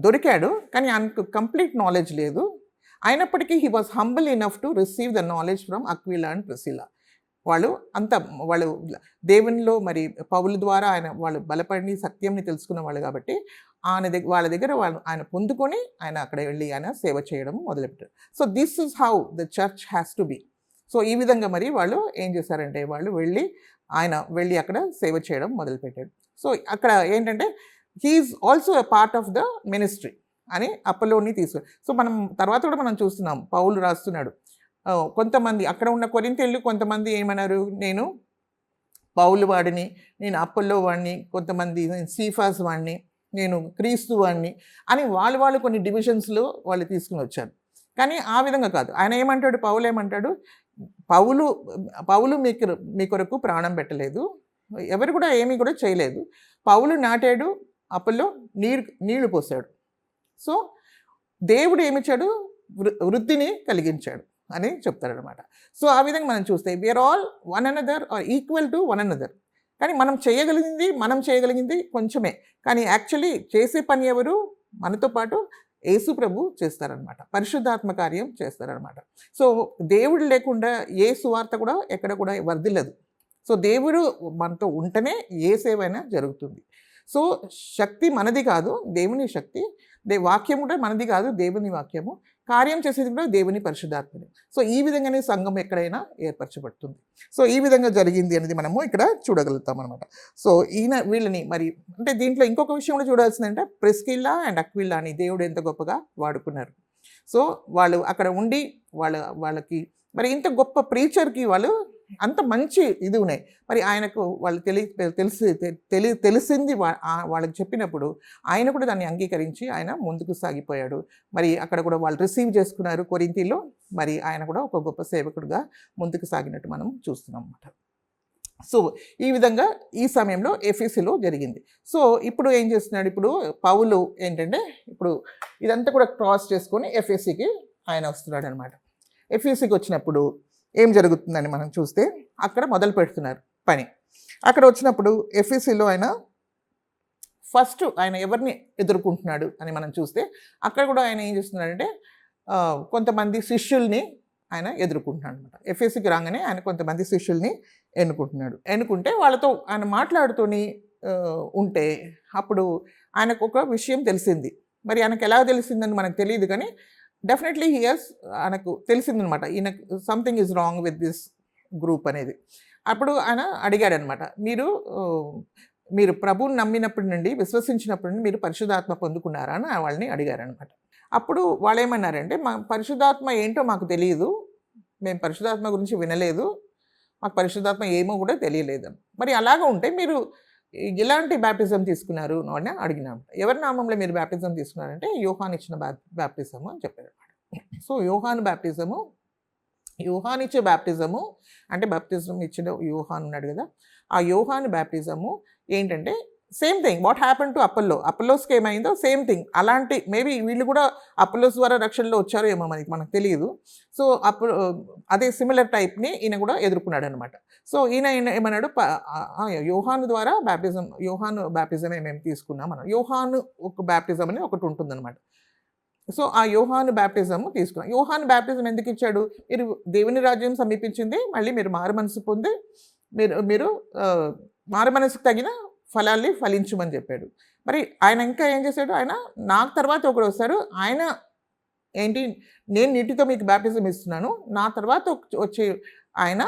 దొరికాడు. కానీ ఆయనకు కంప్లీట్ నాలెడ్జ్ లేదు. అయినప్పటికీ he was humble enough to receive the knowledge from Aquila and ప్రిసిలా. వాళ్ళు దేవునిలో మరి పౌలు ద్వారా వాళ్ళు బలపడి సత్యంని తెలుసుకున్న వాళ్ళు కాబట్టి వాళ్ళ దగ్గర ఆయన పొందుకొని ఆయన అక్కడ వెళ్ళి ఆయన సేవ చేయడం మొదలుపెట్టారు. So this is how the church has to be. So ఈ విధంగా మరి వాళ్ళు ఏం చేశారంటే వాళ్ళు వెళ్ళి అక్కడ సేవ చేయడం మొదలుపెట్టాడు. సో అక్కడ ఏంటంటే he's also a part of the ministry అని అపోలోని సో మనం తర్వాత కూడా మనం చూస్తున్నాం, పౌలు రాస్తున్నాడు. కొంతమంది అక్కడ ఉన్న కొరింథీయులు కొంతమంది ఏమన్నారు, నేను పౌలు వాడిని, నేను అపోల్లో వాడిని, కొంతమంది సీఫాస్ వాడిని, నేను క్రీస్తు వాడిని అని వాళ్ళు కొన్ని డివిజన్స్లో వాళ్ళు తీసుకుని వచ్చారు. కానీ ఆ విధంగా కాదు. ఆయన ఏమంటాడు, పౌలు ఏమంటాడు, పౌలు మీ కొరకు ప్రాణం పెట్టలేదు, ఎవరు కూడా ఏమీ కూడా చేయలేదు. పౌలు నాటాడు, అపోల్లో నీళ్లు పోసాడు. సో దేవుడు ఏమిచ్చాడు, వృద్ధిని కలిగించాడు అని చెప్తారనమాట. సో ఆ విధంగా మనం చూస్తే we are all one another are equal to one another. కానీ మనం చేయగలిగింది కొంచెమే. కానీ యాక్చువల్లీ చేసే పని ఎవరు, మనతో పాటు యేసు ప్రభు చేస్తారనమాట, పరిశుద్ధాత్మ కార్యం చేస్తారనమాట. సో దేవుడు లేకుండా ఏ సువార్త కూడా ఎక్కడ కూడా వర్ధిల్లదు. సో దేవుడు మనతో ఉంటేనే ఏ సేవైనా జరుగుతుంది. సో శక్తి మనది కాదు, దేవుని శక్తి. వాక్యం కూడా మనది కాదు, దేవుని వాక్యము. కార్యం చేసేది కూడా దేవుని పరిశుద్ధాత్మని. సో ఈ విధంగానే సంఘం ఎక్కడైనా ఏర్పరచబడుతుంది. సో ఈ విధంగా జరిగింది అనేది మనము ఇక్కడ చూడగలుగుతాం అనమాట. సో వీళ్ళని మరి అంటే దీంట్లో ఇంకొక విషయం కూడా చూడాల్సిందంటే ప్రిస్కిల్లా అండ్ అక్విల్లా అని దేవుడు ఎంత గొప్పగా వాడుకున్నారు. సో వాళ్ళు అక్కడ ఉండి వాళ్ళకి మరి ఇంత గొప్ప ప్రీచర్కి వాళ్ళు అంత మంచి ఇది ఉన్నాయి. మరి ఆయనకు వాళ్ళు తెలిసింది వాళ్ళకి చెప్పినప్పుడు ఆయన కూడా దాన్ని అంగీకరించి ఆయన ముందుకు సాగిపోయాడు. మరి అక్కడ కూడా వాళ్ళు రిసీవ్ చేసుకున్నారు కొరింథీలో. మరి ఆయన కూడా ఒక గొప్ప సేవకుడుగా ముందుకు సాగినట్టు మనం చూస్తున్నాం అన్నమాట. సో ఈ విధంగా ఈ సమయంలో ఎఫెసీలో జరిగింది. సో ఇప్పుడు ఏం చేస్తున్నాడు, ఇప్పుడు పౌలు ఏంటంటే ఇప్పుడు ఇదంతా కూడా క్రాస్ చేసుకొని ఎఫెసీకి ఆయన వస్తున్నాడు అనమాట. ఎఫెసీకి వచ్చినప్పుడు ఏం జరుగుతుందని మనం చూస్తే అక్కడ మొదలు పెడుతున్నారు పని. అక్కడ వచ్చినప్పుడు ఎఫెసీలో ఆయన ఎవరిని ఎదుర్కొంటున్నాడు అని మనం చూస్తే అక్కడ కూడా ఆయన ఏం చేస్తున్నాడంటే కొంతమంది శిష్యుల్ని ఆయన ఎదుర్కొంటున్నాడు అనమాట. ఎఫెసీకి రాగానే ఆయన కొంతమంది శిష్యుల్ని ఎన్నుకుంటే వాళ్ళతో ఆయన మాట్లాడుతూని ఉంటే అప్పుడు ఆయనకు ఒక విషయం తెలిసింది. మరి ఆయనకు ఎలా తెలిసిందని మనకు తెలియదు, కానీ డెఫినెట్లీ ఆయనకు తెలిసిందనమాట, ఈయనకు something is wrong with this group అనేది. అప్పుడు ఆయన అడిగాడనమాట, మీరు ప్రభువుని నమ్మినప్పటి నుండి, విశ్వసించినప్పటి నుండి మీరు పరిశుద్ధాత్మ పొందుకున్నారా అని వాళ్ళని అడిగారనమాట. అప్పుడు వాళ్ళు ఏమన్నారంటే, మా పరిశుద్ధాత్మ ఏంటో మాకు తెలియదు, మేము పరిశుద్ధాత్మ గురించి వినలేదు, మాకు పరిశుద్ధాత్మ ఏమో కూడా తెలియలేదు. మరి అలాగ ఉంటే మీరు ఎలాంటి బ్యాప్టిజం తీసుకున్నారు అని అడిగినాం. ఎవరి నామంలో మీరు బ్యాప్టిజం తీసుకున్నారంటే యోహాను ఇచ్చిన బ్యాప్టిజము అని చెప్పారు అనమాట. సో యోహాను ఇచ్చే బ్యాప్టిజము అంటే బ్యాప్టిజం ఇచ్చిన యోహాను ఉన్నాడు కదా, ఆ యోహాను బ్యాప్టిజము ఏంటంటే same thing what happen to అపోలోస్కి ఏమైందో సేమ్ థింగ్. అలాంటి మేబీ వీళ్ళు కూడా అపోలోస్ ద్వారా రక్షణలో వచ్చారో ఏమో మనకు తెలియదు. సో అదే సిమిలర్ టైప్ని ఈయన కూడా ఎదుర్కొన్నాడు అనమాట. సో ఈయన ఏమన్నాడు, యోహాను ద్వారా యోహాను బ్యాప్టిజమే మేము తీసుకున్నాం అన్నాడు. యోహాను ఒక బ్యాప్టిజం అని ఒకటి ఉంటుందన్నమాట. సో ఆ యోహాను బ్యాప్టిజము తీసుకున్నాం. యోహాను బ్యాప్టిజం ఎందుకు ఇచ్చాడు, మీరు దేవుని రాజ్యం సమీపించింది, మళ్ళీ మీరు మారుమనసు పొంది మీరు మారుమనసుకు తగిన ఫలాల్ని ఫలించమని చెప్పాడు. మరి ఆయన ఇంకా ఏం చేశాడు, ఆయన నాకు తర్వాత ఒకడు వస్తాడు, ఆయన ఏంటి, నేను నీటితో మీకు బ్యాప్టిజం ఇస్తున్నాను, నా తర్వాత వచ్చే ఆయన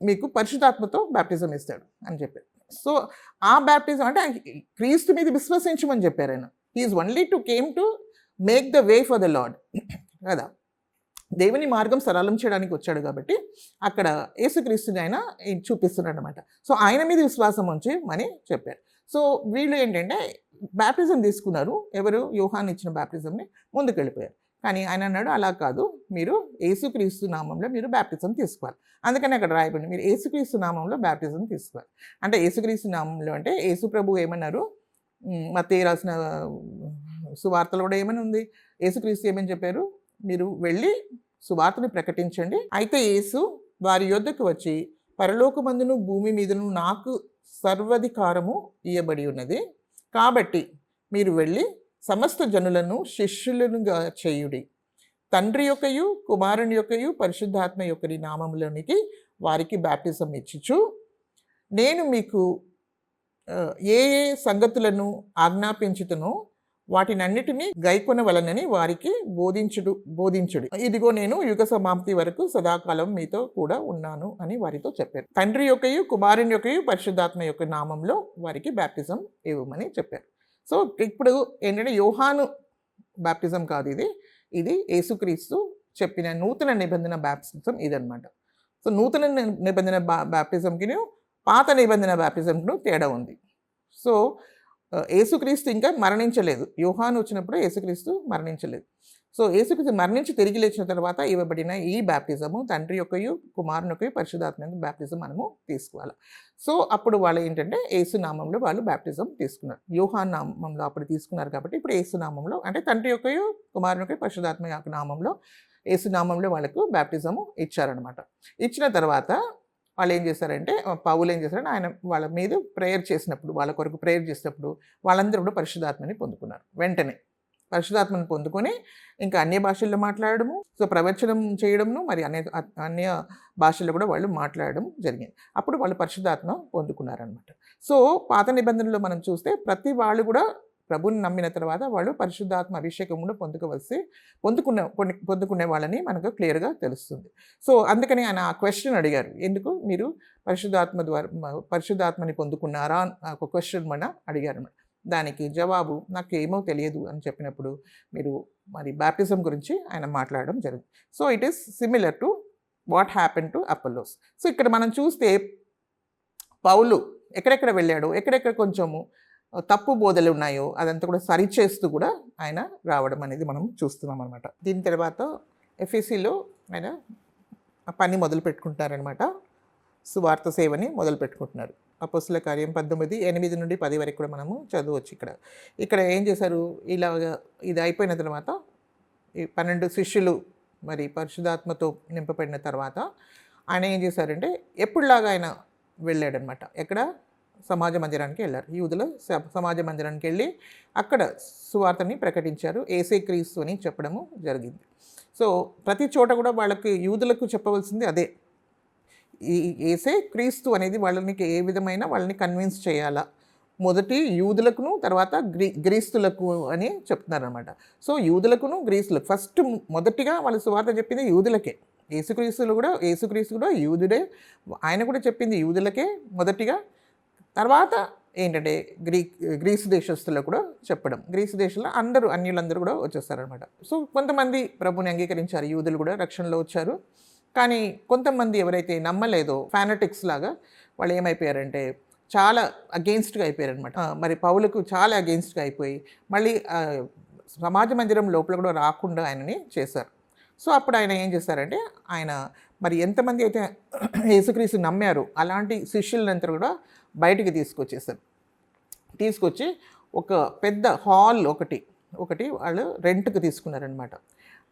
మీకు పరిశుద్ధాత్మతో బ్యాప్టిజం ఇస్తాడు అని చెప్పారు. సో ఆ బ్యాప్టిజం అంటే క్రీస్తు మీద విశ్వసించమని చెప్పారు ఆయన. He is only to came to make the way for the Lord కదా, దేవుని మార్గం సరళం చేయడానికి వచ్చాడు కాబట్టి అక్కడ యేసుక్రీస్తుని ఆయన చూపిస్తున్నాడు అనమాట. సో ఆయన మీద విశ్వాసం ఉంచమని చెప్పారు. సో వీళ్ళు ఏంటంటే బ్యాప్టిజం తీసుకున్నారు, ఎవరు యోహాను ఇచ్చిన బ్యాప్టిజంని ముందుకు వెళ్ళిపోయారు. కానీ ఆయన అన్నాడు, అలా కాదు, మీరు యేసుక్రీస్తు నామంలో మీరు బ్యాప్టిజం తీసుకోవాలి. అందుకని అక్కడ రాయబడింది, మీరు యేసుక్రీస్తు నామంలో బ్యాప్టిజం తీసుకోవాలి. అంటే యేసుక్రీస్తు నామంలో అంటే యేసు ప్రభు ఏమన్నారు, మత్తయి రాసిన సువార్తలో కూడా ఏమని ఉంది, యేసుక్రీస్తు ఏమని చెప్పారు, మీరు వెళ్ళి సువార్తని ప్రకటించండి. అయితే యేసు వారి యొద్దకు వచ్చి, పరలోకమందును భూమి మీదను నాకు సర్వాధికారము ఇయ్యబడి ఉన్నది. కాబట్టి మీరు వెళ్ళి సమస్త జనులను శిష్యులనుగా చేయుడి. తండ్రి యొక్కయు కుమారుని యొక్కయు పరిశుద్ధాత్మ యొక్కరి నామములోనికి వారికి బాప్టిజం ఇచ్చుచు, నేను మీకు ఏ ఏ సంగతులను ఆజ్ఞాపించుతునో వాటినన్నిటినీ గైకొనవలనని వారికి బోధించుడు. ఇదిగో నేను యుగ సమాప్తి వరకు సదాకాలం మీతో కూడా ఉన్నాను అని వారితో చెప్పారు. తండ్రి యొక్కయు కుమారుని యొక్కయు పరిశుద్ధాత్మ యొక్క నామంలో వారికి బాప్టిజం ఇవ్వమని చెప్పారు. సో ఇప్పుడు ఏంటంటే యోహాను బాప్టిజం కాదు ఇది, ఇది యేసుక్రీస్తు చెప్పిన నూతన నిబంధన బాప్టిజం ఇదనమాట. సో నూతన నిబంధన బాప్టిజంకి పాత నిబంధన బాప్టిజంకు తేడా ఉంది. సో యేసుక్రీస్తు ఇంకా మరణించలేదు. యోహాను వచ్చినప్పుడు యేసుక్రీస్తు మరణించలేదు. సో యేసుక్రీస్తు మరణించి తిరిగి లేచిన తర్వాత ఇవ్వబడిన ఈ బాప్టిజము తండ్రి యొక్కయు కుమారుని యొక్కయు పరిశుద్ధాత్మ బాప్టిజం మనము తీసుకోవాలి. సో అప్పుడు వాళ్ళు ఏంటంటే యేసు నామంలో వాళ్ళు బాప్టిజం తీసుకున్నారు. యోహాను నామంలో అప్పుడు తీసుకున్నారు కాబట్టి ఇప్పుడు యేసు నామంలో అంటే తండ్రి యొక్కయు కుమారుని యొక్కయు పరిశుద్ధాత్మ యొక్క నామంలో యేసు నామంలో వాళ్ళకు బాప్టిజము ఇచ్చారనమాట. ఇచ్చిన తర్వాత వాళ్ళు ఏం చేశారంటే పౌలు ఏం చేశారంటే ఆయన వాళ్ళ మీద ప్రేయర్ చేసినప్పుడు, వాళ్ళ కొరకు ప్రేయర్ చేసినప్పుడు వాళ్ళందరూ కూడా పరిశుద్ధాత్మని పొందుకున్నారు. వెంటనే పరిశుద్ధాత్మని పొందుకొని ఇంకా అన్య భాషల్లో మాట్లాడము, సో ప్రవచనం చేయడము, మరి అన్య భాషల్లో కూడా వాళ్ళు మాట్లాడడం జరిగింది. అప్పుడు వాళ్ళు పరిశుద్ధాత్మ పొందుకున్నారనమాట. సో పాత నిబంధనలో మనం చూస్తే ప్రతి వాళ్ళు కూడా ప్రభుని నమ్మిన తర్వాత వాళ్ళు పరిశుద్ధాత్మ అభిషేకం కూడా పొందుకునే వాళ్ళని మనకు క్లియర్గా తెలుస్తుంది. సో అందుకని ఆయన ఆ క్వశ్చన్ అడిగారు, ఎందుకు మీరు పరిశుద్ధాత్మని పొందుకున్నారా ఒక క్వశ్చన్ మన అడిగారు. దానికి జవాబు నాకు ఏమో తెలియదు అని చెప్పినప్పుడు మీరు మరి బాప్టిజం గురించి ఆయన మాట్లాడడం జరిగింది. So it is similar to what happen to Apollos. So ఇక్కడ మనం చూస్తే పౌలు ఎక్కడెక్కడ వెళ్ళాడో, ఎక్కడెక్కడ కొంచెము తప్పు బోధలు ఉన్నాయో అదంతా కూడా సరిచేస్తూ కూడా ఆయన రావడం అనేది మనం చూస్తున్నాం అనమాట. దీని తర్వాత ఎఫెసీలో ఆయన పని మొదలు పెట్టుకుంటారనమాట. సువార్త సేవని మొదలు పెట్టుకుంటున్నారు. అపోస్తుల కార్యం 19:8-10 వరకు కూడా మనము చదవచ్చు. ఇక్కడ ఏం చేశారు, ఇలాగ ఇది అయిపోయిన తర్వాత ఈ 12 శిష్యులు మరి పరిశుద్ధాత్మతో నింపబడిన తర్వాత ఆయన ఏం చేశారంటే ఎప్పుడులాగా ఆయన వెళ్ళాడనమాట. ఎక్కడ సమాజ మందిరానికి వెళ్ళారు. యూదుల సమాజ మందిరానికి వెళ్ళి అక్కడ సువార్తని ప్రకటించారు. యేసే క్రీస్తు అని చెప్పడము జరిగింది. సో ప్రతి చోట కూడా వాళ్ళకి యూదులకు చెప్పవలసింది అదే, ఈ యేసే క్రీస్తు అనేది వాళ్ళని ఏ విధమైన వాళ్ళని కన్విన్స్ చేయాలా, మొదటి యూదులకును తర్వాత గ్రీస్తులకు అని చెప్తున్నారనమాట. సో యూదులకును గ్రీస్తులకు ఫస్ట్ మొదటిగా వాళ్ళ సువార్త చెప్పింది యూదులకే. యేసుక్రీస్తు కూడా యూదుడే, ఆయన కూడా చెప్పింది యూదులకే మొదటిగా. తర్వాత ఏంటంటే గ్రీసు దేశస్తులకు కూడా చెప్పడం. గ్రీసు దేశంలో అన్యులందరూ కూడా వచ్చేస్తారనమాట. సో కొంతమంది ప్రభుని అంగీకరించారు, యూదులు కూడా రక్షణలో వచ్చారు. కానీ కొంతమంది ఎవరైతే నమ్మలేదో ఫానటిక్స్ లాగా వాళ్ళు ఏమైపోయారంటే చాలా అగెయిన్స్ట్గా అయిపోయారనమాట. మరి పౌలకు చాలా అగెయిన్స్ట్గా అయిపోయి మళ్ళీ సమాజ మందిరం లోపల కూడా రాకుండా ఆయనని చేశారు. సో అప్పుడు ఆయన ఏం చేశారంటే ఆయన మరి ఎంతమంది అయితే యేసుక్రీస్తు నమ్మారు అలాంటి శిష్యులంతా కూడా బయటికి తీసుకొచ్చి ఒక పెద్ద హాల్ ఒకటి వాళ్ళు రెంట్కి తీసుకున్నారనమాట.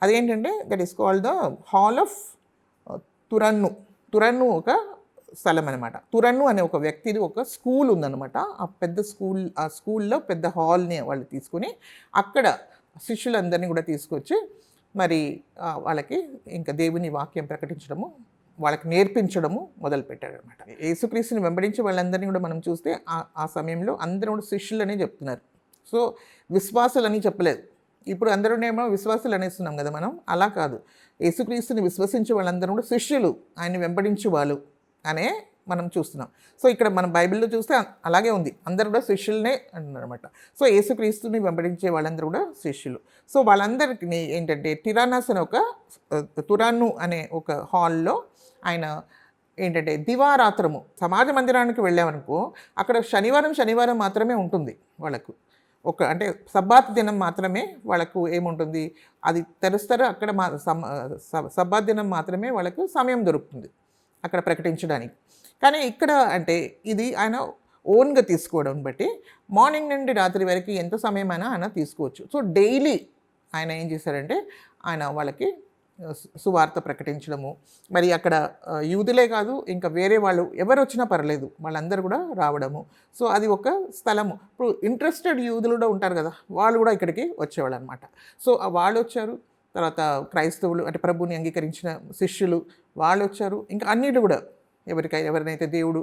అదేంటంటే that is called the hall of తురన్ను ఒక స్థలం అనమాట. తురన్ను అనే ఒక వ్యక్తిది ఒక స్కూల్ ఉందన్నమాట. ఆ స్కూల్లో పెద్ద హాల్ని వాళ్ళు తీసుకుని అక్కడ శిష్యులందరినీ కూడా తీసుకొచ్చి మరి వాళ్ళకి ఇంకా దేవుని వాక్యం ప్రకటించడము, వాళ్ళకి నేర్పించడము మొదలుపెట్టారనమాట. యేసుక్రీస్తుని వెంబడించి వాళ్ళందరినీ కూడా మనం చూస్తే ఆ సమయంలో అందరూ కూడా శిష్యులనే చెప్తున్నారు. సో విశ్వాసులని చెప్పలేదు. ఇప్పుడు అందరూనేమో విశ్వాసులు అనేస్తున్నాం కదా మనం, అలా కాదు. యేసుక్రీస్తుని విశ్వసించే వాళ్ళందరూ కూడా శిష్యులు, ఆయన్ని వెంబడించే వాళ్ళు అనే మనం చూస్తున్నాం. సో ఇక్కడ మనం బైబిల్లో చూస్తే అలాగే ఉంది, అందరూ కూడా శిష్యులనే అంటున్నారన్నమాట. సో యేసుక్రీస్తుని వెంబడించే వాళ్ళందరూ కూడా శిష్యులు. సో వాళ్ళందరికీ ఏంటంటే తురన్ను అనే ఒక హాల్లో ఆయన ఏంటంటే దివారాత్రము సమాజ మందిరానికి వెళ్ళామనుకో అక్కడ శనివారం మాత్రమే ఉంటుంది వాళ్ళకు. అంటే సబ్బాత్ దినం మాత్రమే వాళ్ళకు ఏముంటుంది, అది తెరుస్తారు. అక్కడ సబ్బాత్ దినం మాత్రమే వాళ్ళకు సమయం దొరుకుతుంది అక్కడ ప్రకటించడానికి. కానీ ఇక్కడ అంటే ఇది ఆయన ఓన్గా తీసుకోవడం బట్టి మార్నింగ్ నుండి రాత్రి వరకు ఎంత సమయమైనా ఆయన తీసుకోవచ్చు. సో డైలీ ఆయన ఏం చేశారంటే ఆయన వాళ్ళకి సువార్త ప్రకటించడము. మరి అక్కడ యూదులే కాదు, ఇంకా వేరే వాళ్ళు ఎవరొచ్చినా పర్లేదు, వాళ్ళందరూ కూడా రావడము. సో అది ఒక స్థలము. ఇప్పుడు ఇంట్రెస్టెడ్ యూదులు కూడా ఉంటారు కదా, వాళ్ళు కూడా ఇక్కడికి వచ్చేవాళ్ళనమాట. సో వాళ్ళొచ్చారు. తర్వాత క్రైస్తవులు అంటే ప్రభువుని అంగీకరించిన శిష్యులు వాళ్ళొచ్చారు. ఇంకా అన్నిళ్ళు కూడా ఎవరినైతే దేవుడు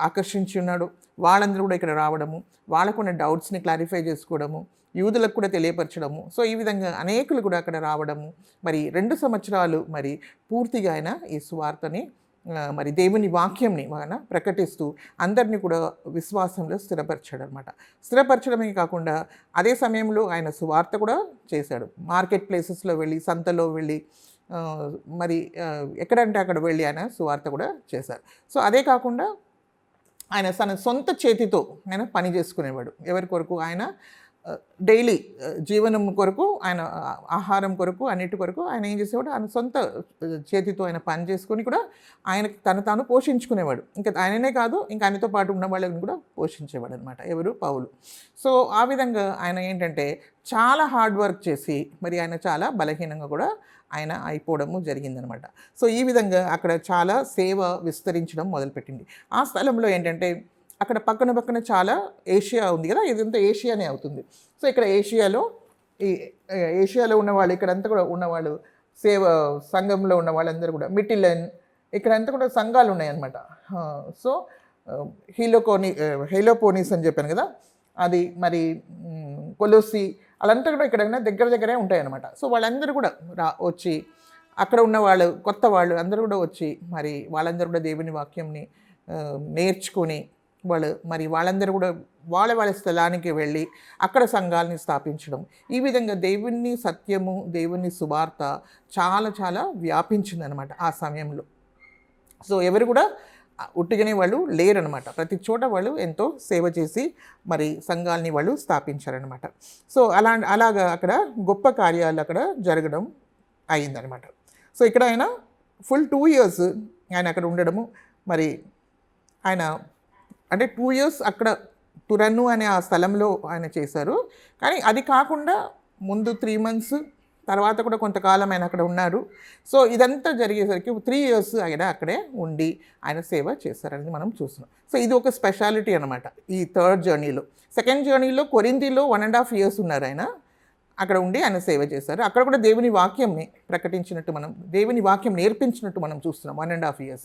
ఆకర్షించి ఉన్నాడో వాళ్ళందరూ కూడా ఇక్కడ రావడము, వాళ్ళకున్న డౌట్స్ని క్లారిఫై చేసుకోవడము, యూదులకు కూడా తెలియపరచడము. సో ఈ విధంగా అనేకులు కూడా అక్కడ రావడము. మరి 2 సంవత్సరాలు మరి పూర్తిగా ఆయన ఈ సువార్తని మరి దేవుని వాక్యంని ఆయన ప్రకటిస్తూ అందరినీ కూడా విశ్వాసంలో స్థిరపరిచాడు అనమాట. స్థిరపరచడమే కాకుండా అదే సమయంలో ఆయన సువార్త కూడా చేశాడు. మార్కెట్ ప్లేసెస్లో వెళ్ళి, సంతలో వెళ్ళి, మరి ఎక్కడంటే అక్కడ వెళ్ళి ఆయన సువార్త కూడా చేశారు. సో అదే కాకుండా ఆయన తన సొంత చేతితో ఆయన పని చేసుకునేవాడు. ఎవరి కొరకు? ఆయన డైలీ జీవనం కొరకు, ఆయన ఆహారం కొరకు, అన్నిటి కొరకు ఆయన ఏం చేసేవాడు? ఆయన సొంత చేతితో ఆయన పని చేసుకొని కూడా ఆయనకి తాను పోషించుకునేవాడు. ఇంకా ఆయననే కాదు, ఇంకా ఆయనతో పాటు ఉన్న వాళ్ళని కూడా పోషించేవాడు అనమాట. ఎవరు? పౌలు. సో ఆ విధంగా ఆయన ఏంటంటే చాలా హార్డ్ వర్క్ చేసి మరి ఆయన చాలా బలహీనంగా కూడా ఆయన అయిపోవడము జరిగిందనమాట. సో ఈ విధంగా అక్కడ చాలా సేవ విస్తరించడం మొదలుపెట్టింది. ఆ స్థలంలో ఏంటంటే అక్కడ పక్కన చాలా ఏషియా ఉంది కదా, ఇదంతా ఏషియానే అవుతుంది. సో ఇక్కడ ఏషియాలో ఉన్నవాళ్ళు, ఇక్కడంతా కూడా ఉన్నవాళ్ళు, సేవ సంఘంలో ఉన్న వాళ్ళందరూ కూడా మిటిలన్, ఇక్కడంతా కూడా సంఘాలు ఉన్నాయన్నమాట. సో హీలోపోనీస్ అని చెప్పాను కదా, అది మరి కొలోసి, వాళ్ళంతా కూడా ఇక్కడ దగ్గరే ఉంటాయన్నమాట. సో వాళ్ళందరూ కూడా వచ్చి అక్కడ ఉన్నవాళ్ళు, కొత్త వాళ్ళు అందరూ కూడా వచ్చి మరి వాళ్ళందరూ కూడా దేవుని వాక్యంని నేర్చుకొని వాళ్ళందరూ కూడా వాళ్ళ స్థలానికి వెళ్ళి అక్కడ సంఘాలని స్థాపించడం. ఈ విధంగా దేవుని సత్యము, దేవుని సువార్త చాలా వ్యాపించిందనమాట ఆ సమయంలో. సో ఎవరు కూడా ఉట్టిగానే వాళ్ళు లేరనమాట. ప్రతి చోట వాళ్ళు ఎంతో సేవ చేసి మరి సంఘాలని వాళ్ళు స్థాపించారనమాట. సో అలాగా అక్కడ గొప్ప కార్యాలు అక్కడ జరగడం అయిందనమాట. సో ఇక్కడ ఆయన ఫుల్ 2 years ఆయన అక్కడ ఉండడము. మరి ఆయన అంటే 2 years అక్కడ తురన్ను అనే ఆ స్థలంలో ఆయన చేశారు. కానీ అది కాకుండా ముందు 3 months తర్వాత కూడా కొంతకాలం ఆయన అక్కడ ఉన్నారు. సో ఇదంతా జరిగేసరికి 3 years ఆయన అక్కడే ఉండి ఆయన సేవ చేశారని మనం చూస్తున్నాం. సో ఇది ఒక స్పెషాలిటీ అనమాట ఈ 3rd journeyలో. 2nd journeyలో కొరింథీలో 1.5 years ఉన్నారు ఆయన. అక్కడ ఉండి ఆయన సేవ చేశారు. అక్కడ కూడా దేవుని వాక్యంని ప్రకటించినట్టు మనం, దేవుని వాక్యం నేర్పించినట్టు మనం చూస్తున్నాం 1.5 years.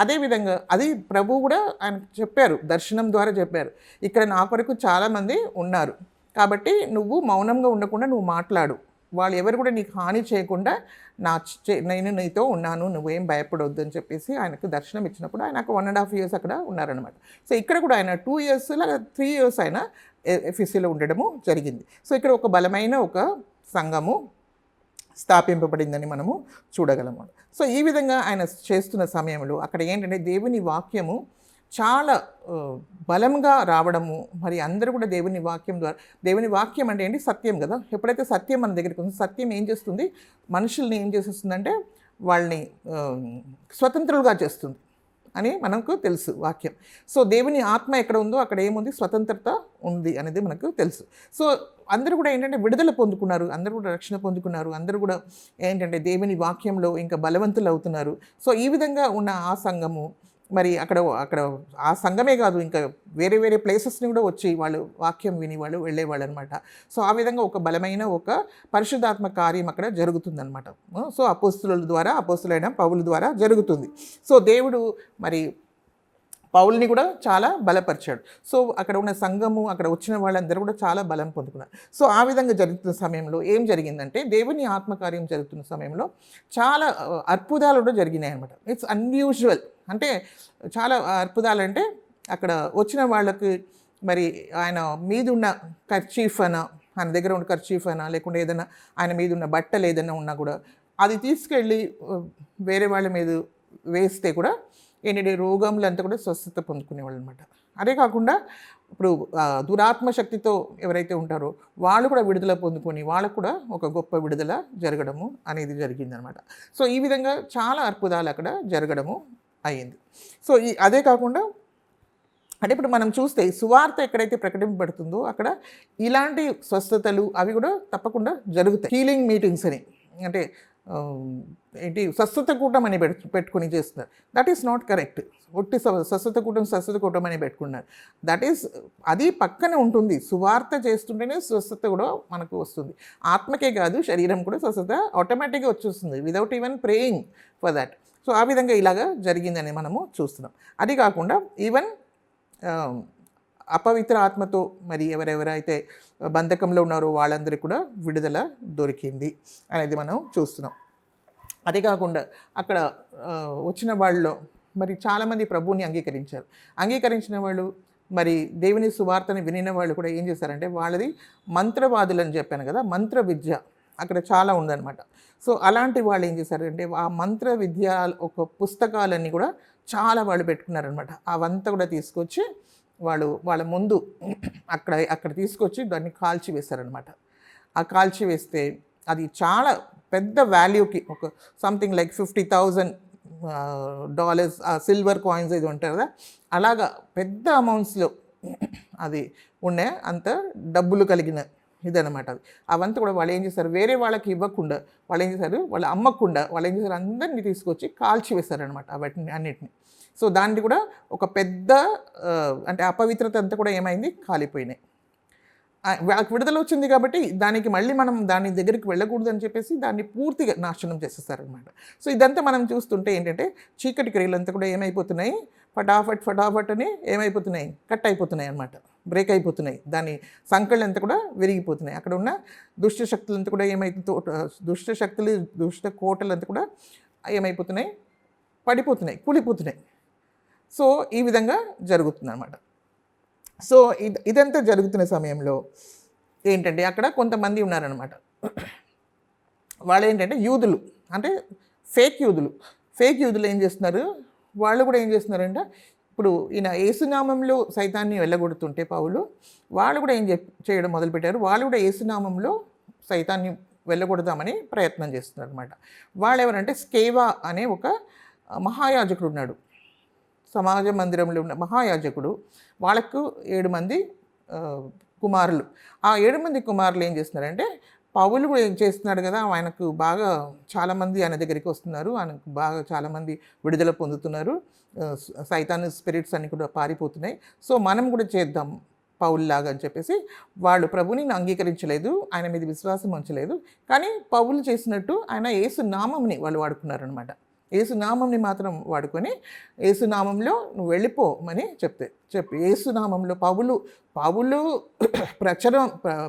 అదేవిధంగా అది ప్రభువు కూడా ఆయన చెప్పారు, దర్శనం ద్వారా చెప్పారు, ఇక్కడ నా కొరకు చాలామంది ఉన్నారు కాబట్టి నువ్వు మౌనంగా ఉండకుండా నువ్వు మాట్లాడు, వాళ్ళు ఎవరు కూడా నీకు హాని చేయకుండా నేను నీతో ఉన్నాను, నువ్వేం భయపడవద్దు అని చెప్పేసి ఆయనకు దర్శనం ఇచ్చినప్పుడు ఆయన 1.5 years అక్కడ ఉన్నారనమాట. సో ఇక్కడ కూడా ఆయన 2 years లాగా 3 years ఆయన ఎఫెసీలో ఉండడము జరిగింది. సో ఇక్కడ ఒక బలమైన ఒక సంఘము స్థాపింపబడిందని మనము చూడగలము. సో ఈ విధంగా ఆయన చేస్తున్న సమయంలో అక్కడ ఏంటంటే దేవుని వాక్యము చాలా బలంగా రావడము. మరి అందరూ కూడా దేవుని వాక్యం ద్వారా, దేవుని వాక్యం అంటే ఏంటి? సత్యం కదా. ఎప్పుడైతే సత్యం మన దగ్గరికి ఉంది, సత్యం ఏం చేస్తుంది? మనుషుల్ని ఏం చేసేస్తుందంటే వాళ్ళని స్వతంత్రులుగా చేస్తుంది అని మనకు తెలుసు వాక్యం. సో దేవుని ఆత్మ ఎక్కడ ఉందో అక్కడ ఏముంది? స్వతంత్రత ఉంది అనేది మనకు తెలుసు. సో అందరూ కూడా ఏంటంటే విడుదల పొందుకున్నారు, అందరూ కూడా రక్షణ పొందుకున్నారు, అందరూ కూడా ఏంటంటే దేవుని వాక్యంలో ఇంకా బలవంతులు అవుతున్నారు. సో ఈ విధంగా ఉన్న ఆ సంఘము మరి అక్కడ ఆ సంఘమే కాదు, ఇంకా వేరే ప్లేసెస్ని కూడా వచ్చి వాళ్ళు వాక్యం విని వాళ్ళు వెళ్ళేవాళ్ళు అనమాట. సో ఆ విధంగా ఒక బలమైన ఒక పరిశుద్ధాత్మ కార్యం అక్కడ జరుగుతుందనమాట. సో అపోస్తులైన పౌలు ద్వారా జరుగుతుంది. సో దేవుడు మరి పౌల్ని కూడా చాలా బలపరిచాడు. సో అక్కడ ఉన్న సంఘము, అక్కడ వచ్చిన వాళ్ళందరూ కూడా చాలా బలం పొందుకున్నారు. సో ఆ విధంగా జరుగుతున్న సమయంలో ఏం జరిగిందంటే దేవుని ఆత్మకార్యం జరుగుతున్న సమయంలో చాలా అద్భుతాలు కూడా జరిగినాయి అనమాట. It's unusual. అంటే చాలా అద్భుతాలు అంటే అక్కడ వచ్చిన వాళ్ళకి మరి ఆయన మీదున్న కర్చీఫ్ అనా, ఆయన దగ్గర ఉన్న కర్చీఫ్ అనా, లేకుంటే ఏదైనా ఆయన మీద ఉన్న బట్టలు ఏదైనా ఉన్నా కూడా అది తీసుకెళ్ళి వేరే వాళ్ళ మీద వేస్తే కూడా ఏంటంటే రోగములంతా కూడా స్వస్థత పొందుకునేవాళ్ళు అనమాట. అదే కాకుండా ఇప్పుడు దురాత్మ శక్తితో ఎవరైతే ఉంటారో వాళ్ళు కూడా విడుదల పొందుకొని వాళ్ళకు కూడా ఒక గొప్ప విడుదల జరగడము అనేది జరిగిందనమాట. సో ఈ విధంగా చాలా అద్భుతాలు అక్కడ జరగడము అయ్యింది. సో అదే కాకుండా అంటే ఇప్పుడు మనం చూస్తే సువార్త ఎక్కడైతే ప్రకటింపబడుతుందో అక్కడ ఇలాంటి స్వస్థతలు అవి కూడా తప్పకుండా జరుగుతాయి. హీలింగ్ మీటింగ్స్ అని, అంటే ఏంటి స్వస్థత కూటం అని పెట్టుకొని చేస్తున్నారు. That is not correct. ఒట్టి స్వస్థత కూటం అని పెట్టుకున్నారు. దట్ ఈస్ అది పక్కనే ఉంటుంది. సువార్త చేస్తుంటేనే స్వస్థత కూడా మనకు వస్తుంది. ఆత్మకే కాదు, శరీరం కూడా స్వస్థత ఆటోమేటిక్గా వచ్చేస్తుంది without even praying for that. So ఆ విధంగా ఇలాగా జరిగిందని మనము చూస్తున్నాం. అది కాకుండా ఈవెన్ అపవిత్ర ఆత్మతో మరి ఎవరెవరైతే బంధకంలో ఉన్నారో వాళ్ళందరికీ కూడా విడుదల దొరికింది అనేది మనం చూస్తున్నాం. అదే కాకుండా అక్కడ వచ్చిన వాళ్ళలో మరి చాలామంది ప్రభువుని అంగీకరించారు. అంగీకరించిన వాళ్ళు మరి దేవుని సువార్తని వినిన వాళ్ళు కూడా ఏం చేశారంటే వాళ్ళది మంత్రవాదులు అని చెప్పాను కదా, మంత్ర విద్య అక్కడ చాలా ఉందన్నమాట. సో అలాంటి వాళ్ళు ఏం చేశారంటే ఆ మంత్ర విద్య ఒక పుస్తకాలన్నీ కూడా చాలా వాళ్ళు పెట్టుకున్నారనమాట. అవంతా కూడా తీసుకొచ్చి వాళ్ళ ముందు అక్కడ తీసుకొచ్చి దాన్ని కాల్చి వేశారనమాట. ఆ కాల్చి వేస్తే అది చాలా పెద్ద వాల్యూకి ఒక సంథింగ్ లైక్ $50,000 సిల్వర్ కాయిన్స్ ఇది ఉంటారు కదా, అలాగా పెద్ద అమౌంట్స్లో అది ఉండే అంత డబ్బులు కలిగిన ఇదనమాట. అది అవంతా కూడా వాళ్ళు ఏం చేశారు, వేరే వాళ్ళకి ఇవ్వకుండా వాళ్ళు ఏం చేశారు, వాళ్ళు అమ్మకుండా వాళ్ళు ఏం చేశారు, అందరినీ తీసుకొచ్చి కాల్చి వేశారనమాట వాటిని అన్నిటిని. సో దాన్ని కూడా ఒక పెద్ద అంటే అపవిత్రత అంతా కూడా ఏమైంది, కాలిపోయినాయి. వాళ్ళకి విడుదల వచ్చింది కాబట్టి దానికి మళ్ళీ మనం దాని దగ్గరికి వెళ్ళకూడదు అని చెప్పేసి దాన్ని పూర్తిగా నాశనం చేసేస్తారనమాట. సో ఇదంతా మనం చూస్తుంటే ఏంటంటే చీకటి క్రియలంతా కూడా ఏమైపోతున్నాయి, ఫటాఫట్ అని ఏమైపోతున్నాయి, కట్ అయిపోతున్నాయి అనమాట, బ్రేక్ అయిపోతున్నాయి. దాని సంకళ్ళంతా కూడా విరిగిపోతున్నాయి. అక్కడ ఉన్న దుష్ట శక్తులంతా కూడా దుష్ట కోటలంతా కూడా ఏమైపోతున్నాయి, పడిపోతున్నాయి, కూలిపోతున్నాయి. సో ఈ విధంగా జరుగుతుంది అనమాట. సో ఇదంతా జరుగుతున్న సమయంలో ఏంటంటే అక్కడ కొంతమంది ఉన్నారనమాట. వాళ్ళు ఏంటంటే యూదులు, అంటే ఫేక్ యూదులు ఏం చేస్తున్నారు, వాళ్ళు కూడా ఏం చేస్తున్నారంటే ఇప్పుడు ఈయన యేసునామంలో సైతాన్ని వెళ్ళగొడుతుంటే పౌలు వాళ్ళు కూడా ఏం చేయడం మొదలుపెట్టారు. వాళ్ళు కూడా యేసునామంలో సైతాన్ని వెళ్ళగొడదామని ప్రయత్నం చేస్తున్నారు అనమాట. వాళ్ళు ఎవరంటే స్కేవా అనే ఒక మహాయాజకుడు ఉన్నాడు, సమాజ మందిరంలో ఉన్న మహాయాజకుడు. వాళ్ళకు 7 మంది కుమారులు. ఆ 7 మంది కుమారులు ఏం చేస్తున్నారంటే పౌలు కూడా ఏం చేస్తున్నాడు కదా, ఆయనకు బాగా చాలామంది ఆయన దగ్గరికి వస్తున్నారు, ఆయనకు బాగా చాలామంది విడుదల పొందుతున్నారు, సైతాన్ స్పిరిట్స్ అన్ని కూడా పారిపోతున్నాయి, సో మనం కూడా చేద్దాం పౌలులాగా అని చెప్పేసి వాళ్ళు ప్రభుని అంగీకరించలేదు, ఆయన మీద విశ్వాసం ఉంచలేదు. కానీ పౌలు చేసినట్టు ఆయన యేసు నామంని వాళ్ళు వాడుకున్నారనమాట. యేసునామంని మాత్రం వాడుకొని యేసునామంలో నువ్వు వెళ్ళిపోమని చెప్పి యేసునామంలో పౌలు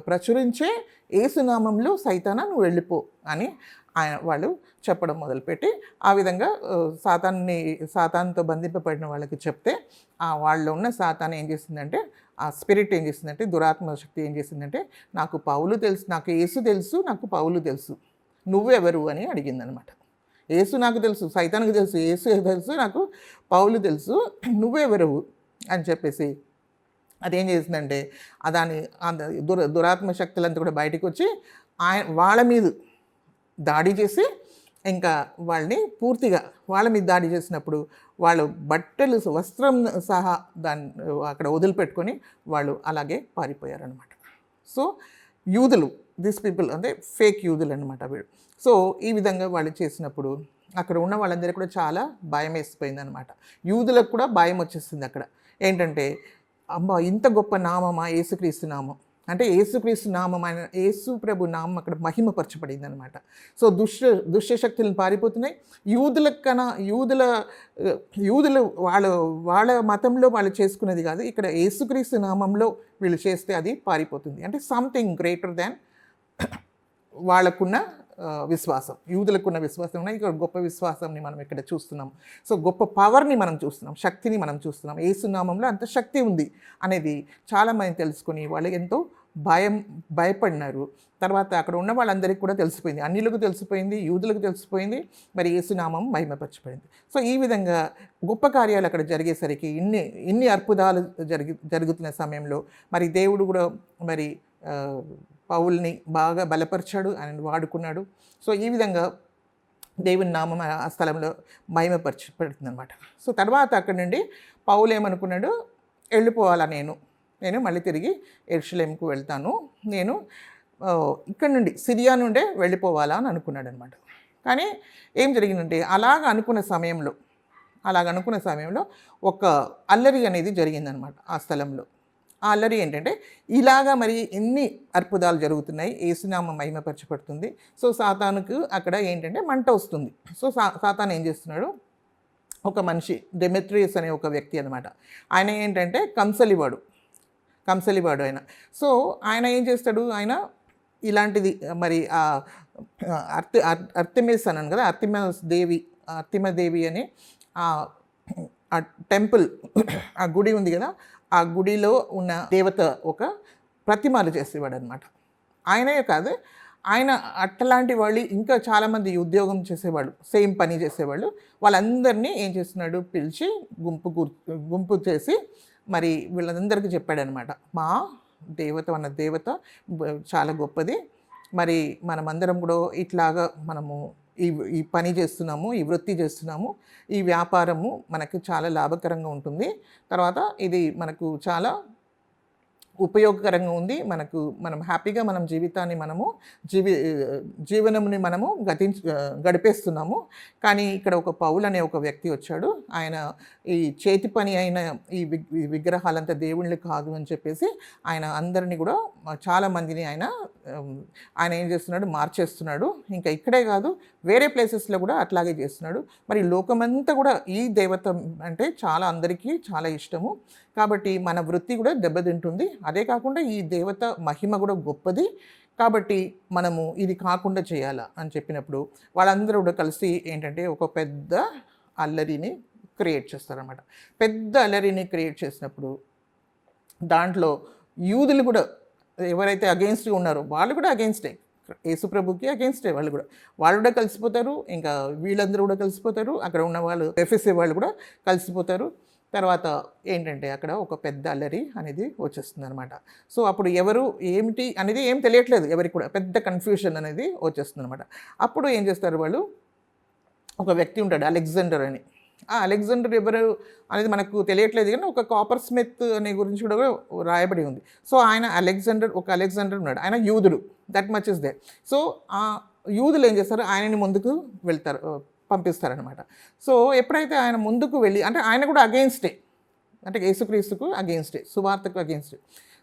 ప్రచురించే యేసునామంలో సైతానా నువ్వు వెళ్ళిపో అని వాళ్ళు చెప్పడం మొదలుపెట్టి ఆ విధంగా సాతానుతో బంధింపబడిన వాళ్ళకి చెప్తే వాళ్ళు ఉన్న సాతాను ఏం చేసిందంటే, ఆ స్పిరిట్ ఏం చేసిందంటే, దురాత్మ శక్తి ఏం చేసిందంటే, నాకు పౌలు తెలుసు, నాకు యేసు తెలుసు, నాకు పౌలు తెలుసు, నువ్వెవరు అని అడిగిందనమాట. యేసు నాకు తెలుసు, సైతానికి తెలుసు, యేసు తెలుసు, నాకు పౌలు తెలుసు, నువ్వెవరు అని చెప్పేసి అదేం చేసిందంటే దాని దురాత్మ శక్తులంతా కూడా బయటకు వచ్చి వాళ్ళ మీద దాడి చేసి ఇంకా వాళ్ళని పూర్తిగా వాళ్ళ మీద దాడి చేసినప్పుడు వాళ్ళు బట్టలు వస్త్రం సహా దాన్ని అక్కడ వదిలిపెట్టుకొని వాళ్ళు అలాగే పారిపోయారనమాట. సో యూదులు, దిస్ పీపుల్ అంటే ఫేక్ యూదులు అనమాట వీళ్ళు. సో ఈ విధంగా వాళ్ళు చేసినప్పుడు అక్కడ ఉన్న వాళ్ళందరికీ కూడా చాలా భయం వేసిపోయింది అనమాట. యూదులకు కూడా భయం వచ్చేసింది అక్కడ. ఏంటంటే అమ్మ ఇంత గొప్ప నామమా యేసుక్రీస్తు నామం, అంటే యేసుక్రీస్తు నామం, ఆయన యేసు ప్రభు నామం అక్కడ మహిమపరచబడింది అనమాట. సో దుష్ట శక్తులను పారిపోతున్నాయి. యూదులు వాళ్ళ మతంలో వాళ్ళు చేసుకునేది కాదు, ఇక్కడ యేసుక్రీస్తు నామంలో వీళ్ళు చేస్తే అది పారిపోతుంది. అంటే సంథింగ్ గ్రేటర్ దాన్ వాళ్ళకున్న విశ్వాసం, యూదులకున్న విశ్వాసం, ఇక్కడ గొప్ప విశ్వాసాన్ని మనం ఇక్కడ చూస్తున్నాం. సో గొప్ప పవర్ని మనం చూస్తున్నాం, శక్తిని మనం చూస్తున్నాం. యేసునామంలో అంత శక్తి ఉంది అనేది చాలామంది తెలుసుకుని వాళ్ళు ఎంతో భయపడినారు. తర్వాత అక్కడ ఉన్న వాళ్ళందరికీ కూడా తెలిసిపోయింది, అన్యులకు తెలిసిపోయింది, యూదులకు తెలిసిపోయింది, మరి యేసునామం మహిమపరచబడింది. సో ఈ విధంగా గొప్ప కార్యాలు అక్కడ జరిగేసరికి ఇన్ని అద్భుతాలు జరుగుతున్న సమయంలో మరి దేవుడు కూడా మరి పౌల్ని బాగా బలపరిచాడు, ఆయన వాడుకున్నాడు. సో ఈ విధంగా దేవుని నామం ఆ స్థలంలో మహిమపరచబడుతుంది అనమాట. సో తర్వాత అక్కడి నుండి పౌలు ఏమనుకున్నాడు, వెళ్ళిపోవాలా నేను మళ్ళీ తిరిగి యెరూషలేముకు వెళ్తాను, నేను ఇక్కడ నుండి సిరియా నుండే వెళ్ళిపోవాలా అని అనుకున్నాడు అనమాట. కానీ ఏం జరిగిందంటే అలాగ అనుకున్న సమయంలో ఒక అల్లరి అనేది జరిగిందనమాట ఆ స్థలంలో. ఆ అల్లరి ఏంటంటే ఇలాగా మరి ఎన్ని అద్భుతాలు జరుగుతున్నాయి, యేసునామం మహిమపరచబడుతుంది. సో సాతానుకు అక్కడ ఏంటంటే మంట వస్తుంది. సో సాతాను ఏం చేస్తున్నాడు, ఒక మనిషి డెమెట్రియస్ అనే ఒక వ్యక్తి అనమాట. ఆయన ఏంటంటే కంసలివాడు ఆయన. సో ఆయన ఏం చేస్తాడు, ఆయన ఇలాంటిది మరి అర్తెమిస్ అన్నాను కదా, అర్తిమదేవి అని ఆ టెంపుల్, ఆ గుడి ఉంది కదా, ఆ గుడిలో ఉన్న దేవత ఒక ప్రతిమలు చేసేవాడు అనమాట. ఆయనే కాదు, ఆయన అట్లాంటి వాళ్ళు ఇంకా చాలామంది ఉద్యోగం చేసేవాళ్ళు, సేమ్ పని చేసేవాళ్ళు, వాళ్ళందరినీ ఏం చేస్తున్నాడు, పిలిచి గుంపు చేసి మరి వీళ్ళందరికీ చెప్పాడనమాట. మా దేవత చాలా గొప్పది, మరి మనమందరం కూడా ఇట్లాగా మనము ఈ పని చేస్తున్నాము, ఈ వృత్తి చేస్తున్నాము, ఈ వ్యాపారము మనకు చాలా లాభకరంగా ఉంటుంది, తర్వాత ఇది మనకు చాలా ఉపయోగకరంగా ఉంది, మనం హ్యాపీగా మనం జీవితాన్ని జీవనంని మనము గడిపేస్తున్నాము. కానీ ఇక్కడ ఒక పౌలు అనే ఒక వ్యక్తి వచ్చాడు, ఆయన ఈ చేతి పని అయిన ఈ విగ్రహాలంతా దేవుళ్ళు కాదు అని చెప్పేసి ఆయన అందరినీ కూడా చాలామందిని ఆయన ఏం చేస్తున్నాడు, మార్చేస్తున్నాడు. ఇంకా ఇక్కడే కాదు, వేరే ప్లేసెస్లో కూడా అట్లాగే చేస్తున్నాడు. మరి లోకమంతా కూడా ఈ దేవత అంటే అందరికీ చాలా ఇష్టము, కాబట్టి మన వృత్తి కూడా దెబ్బతింటుంది. అదే కాకుండా ఈ దేవత మహిమ కూడా గొప్పది, కాబట్టి మనము ఇది కాకుండా చేయాలా అని చెప్పినప్పుడు వాళ్ళందరూ కూడా కలిసి ఏంటంటే ఒక పెద్ద అల్లరిని క్రియేట్ చేస్తారన్నమాట. పెద్ద అల్లరిని క్రియేట్ చేసినప్పుడు దాంట్లో యూదులు కూడా ఎవరైతే అగెయిన్స్ట్గా ఉన్నారో వాళ్ళు కూడా అగెయిన్స్టే, యేసుప్రభుకి అగెయిన్స్టే వాళ్ళు కూడా కలిసిపోతారు. ఇంకా వీళ్ళందరూ కూడా కలిసిపోతారు, అక్కడ ఉన్న వాళ్ళు ఎఫ్ఎస్ఏ వాళ్ళు కూడా కలిసిపోతారు. తర్వాత ఏంటంటే అక్కడ ఒక పెద్ద అల్లరి అనేది వచ్చేస్తుంది అనమాట. సో అప్పుడు ఎవరు ఏమిటి అనేది ఏం తెలియట్లేదు ఎవరికి కూడా, పెద్ద కన్ఫ్యూషన్ అనేది వచ్చేస్తుంది అనమాట. అప్పుడు ఏం చేస్తారు వాళ్ళు, ఒక వ్యక్తి ఉంటాడు అలెగ్జాండర్ అని. ఆ అలెగ్జాండర్ ఎవరు అనేది మనకు తెలియట్లేదు, కానీ ఒక కాపర్ స్మిత్ అనే గురించి కూడా రాయబడి ఉంది. సో ఆయన అలెగ్జాండర్ ఉన్నాడు, ఆయన యూదుడు, that much is they. So ఆ యూదులు ఏం చేస్తారు, ఆయనని ముందుకు పంపిస్తారనమాట. సో ఎప్పుడైతే ఆయన ముందుకు వెళ్ళి, అంటే ఆయన కూడా అగెయిన్స్టే, అంటే యేసుక్రీస్తుకు అగెయిన్స్టే, సువార్తకు అగెయిన్స్టే.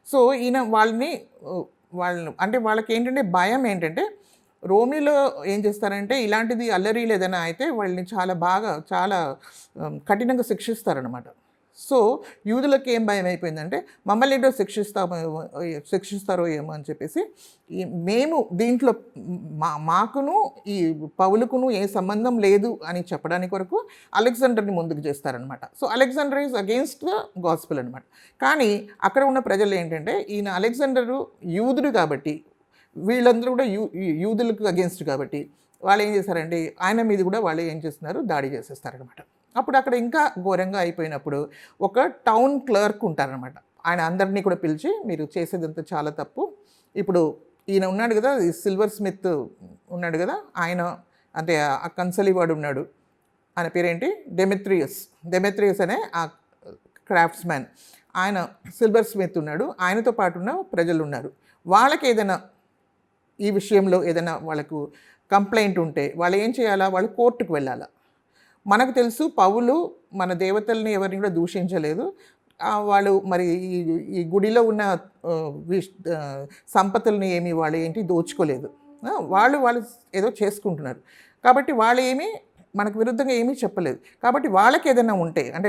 సో ఈయన వాళ్ళని అంటే వాళ్ళకి ఏంటంటే భయం ఏంటంటే, రోమిలో ఏం చేస్తారంటే ఇలాంటిది అల్లరీలు ఏదైనా అయితే వాళ్ళని చాలా కఠినంగా శిక్షిస్తారనమాట. సో యూదులకు ఏం భయం అయిపోయిందంటే, మమ్మల్ని ఏంటో శిక్షిస్తారో ఏమో అని చెప్పేసి మేము దీంట్లో మాకును ఈ పౌలుకును ఏ సంబంధం లేదు అని చెప్పడానికి వరకు అలెగ్జాండర్ని ముందుకు చేస్తారనమాట. So Alexander is against the gospel అనమాట. కానీ అక్కడ ఉన్న ప్రజలు ఏంటంటే, ఈయన అలెగ్జాండరు యూదుడు కాబట్టి, వీళ్ళందరూ కూడా యూదులకు అగెయిన్స్ట్ కాబట్టి వాళ్ళు ఏం చేస్తారంటే ఆయన మీద కూడా వాళ్ళు ఏం చేస్తున్నారు, దాడి చేసేస్తారనమాట. అప్పుడు అక్కడ ఇంకా ఘోరంగా అయిపోయినప్పుడు ఒక టౌన్ క్లర్క్ ఉంటారనమాట. ఆయన అందరినీ కూడా పిలిచి, మీరు చేసేదంతా చాలా తప్పు, ఇప్పుడు ఈయన ఉన్నాడు కదా, సిల్వర్ స్మిత్ ఉన్నాడు కదా, ఆయన అంటే ఆ కన్సలివాడు ఉన్నాడు, ఆయన పేరేంటి, డెమెట్రియస్ అనే ఆ క్రాఫ్ట్స్ మ్యాన్, ఆయన సిల్వర్ స్మిత్ ఉన్నాడు, ఆయనతో పాటు ఉన్న ప్రజలు ఉన్నారు. వాళ్ళకి ఏదైనా ఈ విషయంలో ఏదైనా వాళ్ళకు కంప్లైంట్ ఉంటే వాళ్ళు ఏం చేయాలా, వాళ్ళు కోర్టుకు వెళ్ళాలా. మనకు తెలుసు పౌలు మన దేవతల్ని ఎవరిని కూడా దూషించలేదు, వాళ్ళు మరి ఈ గుడిలో ఉన్న సంపత్తుల్ని ఏమి వాళ్ళు దోచుకోలేదు, వాళ్ళు ఏదో చేసుకుంటున్నారు. కాబట్టి వాళ్ళు మనకు విరుద్ధంగా ఏమీ చెప్పలేదు. కాబట్టి వాళ్ళకి ఏదైనా ఉంటే, అంటే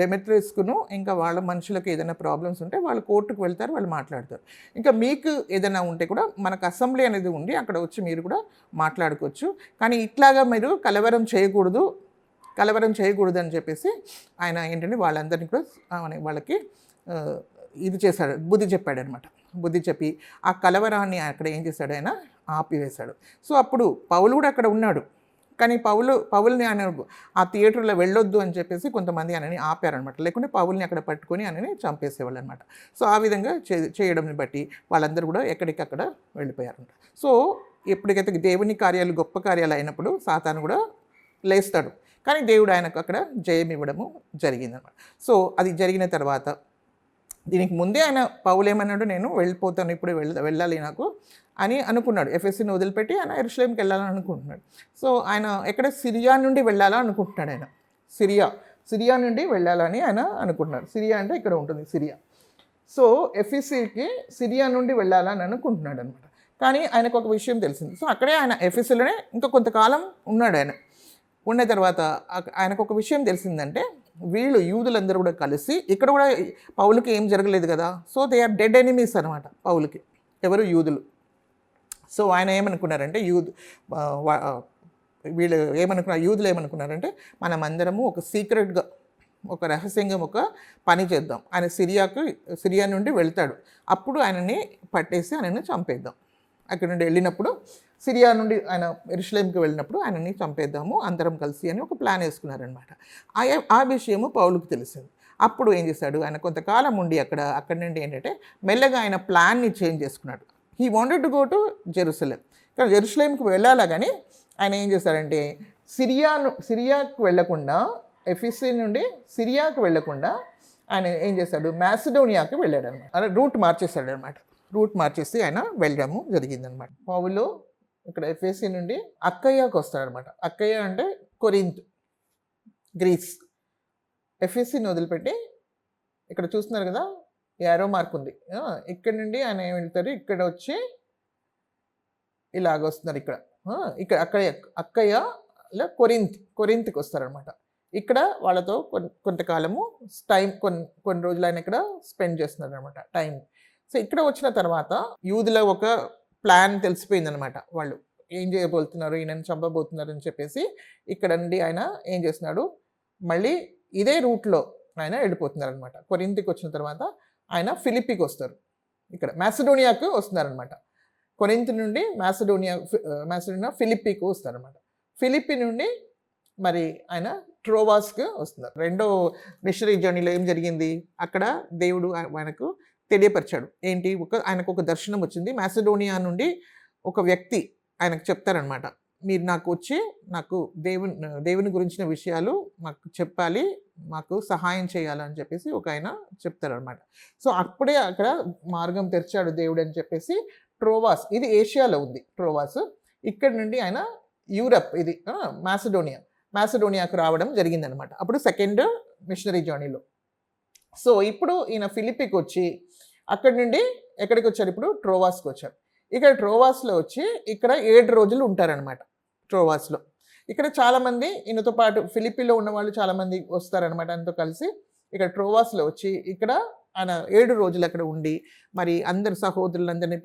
డెమెట్రియస్కును ఇంకా వాళ్ళ మనుషులకు ఏదైనా ప్రాబ్లమ్స్ ఉంటే వాళ్ళు కోర్టుకు వెళ్తారు, వాళ్ళు మాట్లాడతారు. ఇంకా మీకు ఏదైనా ఉంటే కూడా మనకు అసెంబ్లీ అనేది ఉండి అక్కడ వచ్చి మీరు కూడా మాట్లాడుకోవచ్చు, కానీ ఇట్లాగా మీరు కలవరం చేయకూడదు అని చెప్పేసి ఆయన ఏంటంటే వాళ్ళందరినీ కూడా వాళ్ళకి ఇది చేశాడు, బుద్ధి చెప్పాడనమాట. బుద్ధి చెప్పి ఆ కలవరాన్ని అక్కడ ఏం చేశాడు, ఆయన ఆపివేశాడు. సో అప్పుడు పౌలు కూడా అక్కడ ఉన్నాడు, కానీ పౌల్ని ఆయన ఆ థియేటర్లో వెళ్ళొద్దు అని చెప్పేసి కొంతమంది ఆయనని ఆపారనమాట, లేకుంటే పౌల్ని అక్కడ పట్టుకొని ఆయనని చంపేసేవాళ్ళు అనమాట. సో ఆ విధంగా చేయడంని బట్టి వాళ్ళందరూ కూడా ఎక్కడికక్కడ వెళ్ళిపోయారంట. సో ఎప్పటికైతే దేవుని కార్యాలు గొప్ప కార్యాలు అయినప్పుడు సాతాను కూడా లేస్తాడు, కానీ దేవుడు ఆయనకు అక్కడ జయం ఇవ్వడము జరిగిందనమాట. సో అది జరిగిన తర్వాత దీనికి ముందే ఆయన పౌలు ఏమన్నాడు, నేను వెళ్ళిపోతాను, ఇప్పుడు వెళ్ళాలి నాకు అని అనుకున్నాడు. ఎఫెస్సీని వదిలిపెట్టి ఆయన యెరూషలేంకి వెళ్ళాలని అనుకుంటున్నాడు. సో ఆయన ఎక్కడ సిరియా నుండి వెళ్ళాలా అనుకుంటున్నాడు. ఆయన సిరియా నుండి వెళ్ళాలని ఆయన అనుకుంటున్నాడు. సిరియా అంటే ఇక్కడ ఉంటుంది సిరియా. సో ఎఫెసీకి సిరియా నుండి వెళ్ళాలని అనుకుంటున్నాడు అనమాట. కానీ ఆయనకు ఒక విషయం తెలిసింది. సో అక్కడే ఆయన ఎఫెసీలోనే ఇంకా కొంతకాలం ఉన్నాడు. ఆయన ఉన్న తర్వాత ఆయనకు ఒక విషయం తెలిసిందంటే, వీళ్ళు యూదులందరూ కూడా కలిసి, ఇక్కడ కూడా పౌలుకి ఏం జరగలేదు కదా, so they are dead enemies అనమాట పౌలుకి, ఎవరు యూదులు. సో ఆయన ఏమనుకున్నారంటే వీళ్ళు ఏమనుకున్నారు, యూదులు ఏమనుకున్నారంటే, మనం అందరము ఒక సీక్రెట్గా, ఒక రహస్యంగా ఒక పని చేద్దాం. ఆయన సిరియా నుండి వెళ్తాడు, అప్పుడు ఆయనని పట్టేసి ఆయనని చంపేద్దాం. అక్కడ నుండి వెళ్ళినప్పుడు సిరియా నుండి ఆయన యెరూషలేంకి వెళ్ళినప్పుడు ఆయనని చంపేద్దాము అందరం కలిసి అని ఒక ప్లాన్ వేసుకున్నారనమాట. ఆ విషయము పౌలుకు తెలిసింది. అప్పుడు ఏం చేశాడు, ఆయన కొంతకాలం ఉండి అక్కడి నుండి ఏంటంటే మెల్లగా ఆయన ప్లాన్ని చేంజ్ చేసుకున్నాడు. He wanted to go to Jerusalem. కానీ జెరూసలేంకి వెళ్ళాలా, కానీ ఆయన ఏం చేశాడంటే సిరియాకు వెళ్లకుండా, ఎఫెసీ నుండి సిరియాకు వెళ్లకుండా ఆయన ఏం చేశాడు, మాసిడోనియాకి వెళ్ళాడు అనమాట. అలా రూట్ మార్చేసి ఆయన వెళ్ళడము జరిగిందనమాట. పౌలు ఇక్కడ ఎఫెసీ నుండి అక్కయ్యకు వస్తాడనమాట. అక్కయ్య అంటే కొరింత్, గ్రీస్. ఎఫెసీని వదిలిపెట్టి ఇక్కడ చూస్తున్నారు కదా, యారో మార్క్ ఉంది, ఇక్కడ నుండి ఆయన ఏం వెళ్తారు, ఇక్కడ వచ్చి ఇలాగ వస్తున్నారు. ఇక్కడ అక్కయ్య కొరింత్కి వస్తారనమాట. ఇక్కడ వాళ్ళతో కొంతకాలము కొన్ని రోజులు ఆయన ఇక్కడ స్పెండ్ చేస్తున్నారు అనమాట టైం. సో ఇక్కడ వచ్చిన తర్వాత యూదుల ఒక ప్లాన్ తెలిసిపోయిందనమాట. వాళ్ళు ఏం చేయబోతున్నారు, ఈయనని చంపబోతున్నారు అని చెప్పేసి ఇక్కడ నుండి ఆయన ఏం చేస్తున్నాడు, మళ్ళీ ఇదే రూట్లో ఆయన వెళ్ళిపోతున్నారు అనమాట. కొరింథీకి వచ్చిన తర్వాత ఆయన ఫిలిప్పీకి వస్తారు, ఇక్కడ మాసిడోనియాకు వస్తున్నారనమాట. కొరింథీ నుండి మాసిడోనియా ఫిలిప్పీకి వస్తారనమాట. ఫిలిప్పీ నుండి మరి ఆయన ట్రోవాస్కి వస్తున్నారు. రెండో మిషనరీ జర్నీలో ఏం జరిగింది, అక్కడ దేవుడు ఆయనకు తెలియపరిచాడు. ఏంటి, ఆయనకు ఒక దర్శనం వచ్చింది. మాసిడోనియా నుండి ఒక వ్యక్తి ఆయనకు చెప్తారనమాట, మీరు నాకు వచ్చి నాకు దేవుని గురించిన విషయాలు మాకు చెప్పాలి, మాకు సహాయం చేయాలని చెప్పేసి ఒక ఆయన చెప్తారనమాట. సో అప్పుడే అక్కడ మార్గం తెరిచాడు దేవుడు అని చెప్పేసి ట్రోవాస్, ఇది ఏషియాలో ఉంది ట్రోవాస్, ఇక్కడ నుండి ఆయన యూరప్, ఇది మాసిడోనియాకు రావడం జరిగిందనమాట. అప్పుడు సెకండ్ మిషనరీ జర్నీలో. సో ఇప్పుడు ఈయన ఫిలిప్పీకి వచ్చి అక్కడి నుండి ఎక్కడికి వచ్చారు, ఇప్పుడు ట్రోవాస్కి వచ్చారు. ఇక్కడ ట్రోవాస్లో వచ్చి ఇక్కడ 7 రోజులు ఉంటారనమాట ట్రోవాస్లో. ఇక్కడ చాలామంది ఈయనతో పాటు ఫిలిప్పీలో ఉన్న వాళ్ళు చాలామంది వస్తారనమాట. ఆయనతో కలిసి ఇక్కడ ట్రోవాస్లో వచ్చి ఇక్కడ ఆయన 7 రోజులు అక్కడ ఉండి మరి అందరు సహోదరులందరినీ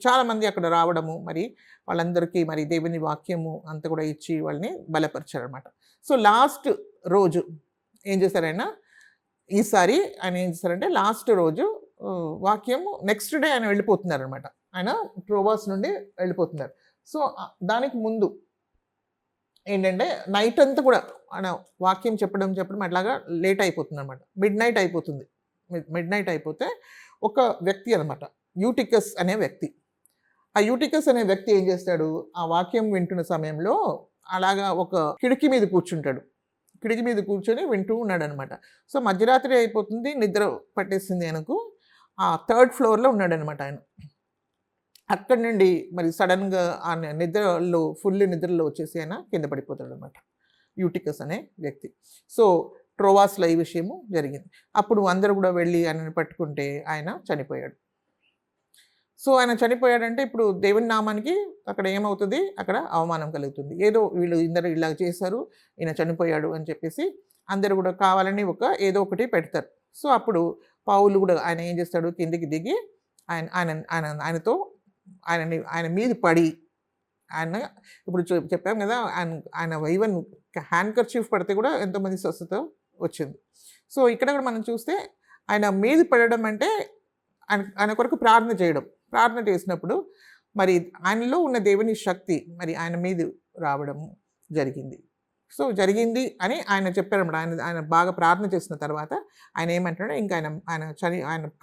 చాలామంది అక్కడ రావడము, మరి వాళ్ళందరికీ మరి దేవుని వాక్యము అంతా కూడా ఇచ్చి వాళ్ళని బలపరిచారనమాట. సో లాస్ట్ రోజు ఏం చేశారైనా, ఈసారి ఆయన ఏం చేశారంటే లాస్ట్ రోజు వాక్యము, నెక్స్ట్ డే ఆయన వెళ్ళిపోతున్నారు అనమాట. ఆయన ట్రోవాస్ నుండి వెళ్ళిపోతున్నారు. సో దానికి ముందు ఏంటంటే నైట్ అంతా కూడా ఆయన వాక్యం చెప్పడం అట్లాగా లేట్ అయిపోతుంది అనమాట. మిడ్ నైట్ అయిపోతే ఒక వ్యక్తి అనమాట, యూటికస్ అనే వ్యక్తి. ఆ యూటికస్ అనే వ్యక్తి ఏం చేస్తాడు, ఆ వాక్యం వింటున్న సమయంలో అలాగా ఒక కిటికీ మీద కూర్చొని వింటూ ఉన్నాడు అనమాట. సో మధ్యరాత్రి అయిపోతుంది, నిద్ర పట్టేసింది ఆయనకు. ఆ 3rd ఫ్లోర్లో ఉన్నాడనమాట ఆయన. అక్కడి నుండి మరి సడన్గా ఆయన ఫుల్ నిద్రలో వచ్చేసి ఆయన కింద పడిపోతాడు అనమాట, యూటికస్ అనే వ్యక్తి. సో ట్రోవాస్లో ఈ విషయము జరిగింది. అప్పుడు అందరూ కూడా వెళ్ళి ఆయనని పట్టుకుంటే ఆయన చనిపోయాడు. సో ఆయన చనిపోయాడంటే ఇప్పుడు దేవుని నామానికి అక్కడ ఏమవుతుంది, అక్కడ అవమానం కలుగుతుంది. ఏదో వీళ్ళు ఇందరూ ఇలా చేశారు, ఈయన చనిపోయాడు అని చెప్పేసి అందరూ కూడా కావాలని ఏదో ఒకటి పెడతారు. సో అప్పుడు పౌలు కూడా ఆయన ఏం చేస్తాడు, కిందికి దిగి ఆయన మీద పడి, ఆయన ఇప్పుడు చెప్పాం కదా, ఆయన ఈవెన్ హ్యాండ్ కర్చీఫ్ పడితే కూడా ఎంతోమంది స్వస్థత వచ్చింది. సో ఇక్కడ కూడా మనం చూస్తే ఆయన మీద పడడం అంటే ఆయన కొరకు ప్రార్థన చేసినప్పుడు మరి ఆయనలో ఉన్న దేవుని శక్తి మరి ఆయన మీద రావడం జరిగింది. సో జరిగింది అని ఆయన చెప్పారన్నమాట. ఆయన బాగా ప్రార్థన చేసిన తర్వాత ఆయన ఏమంటాడో, ఇంకా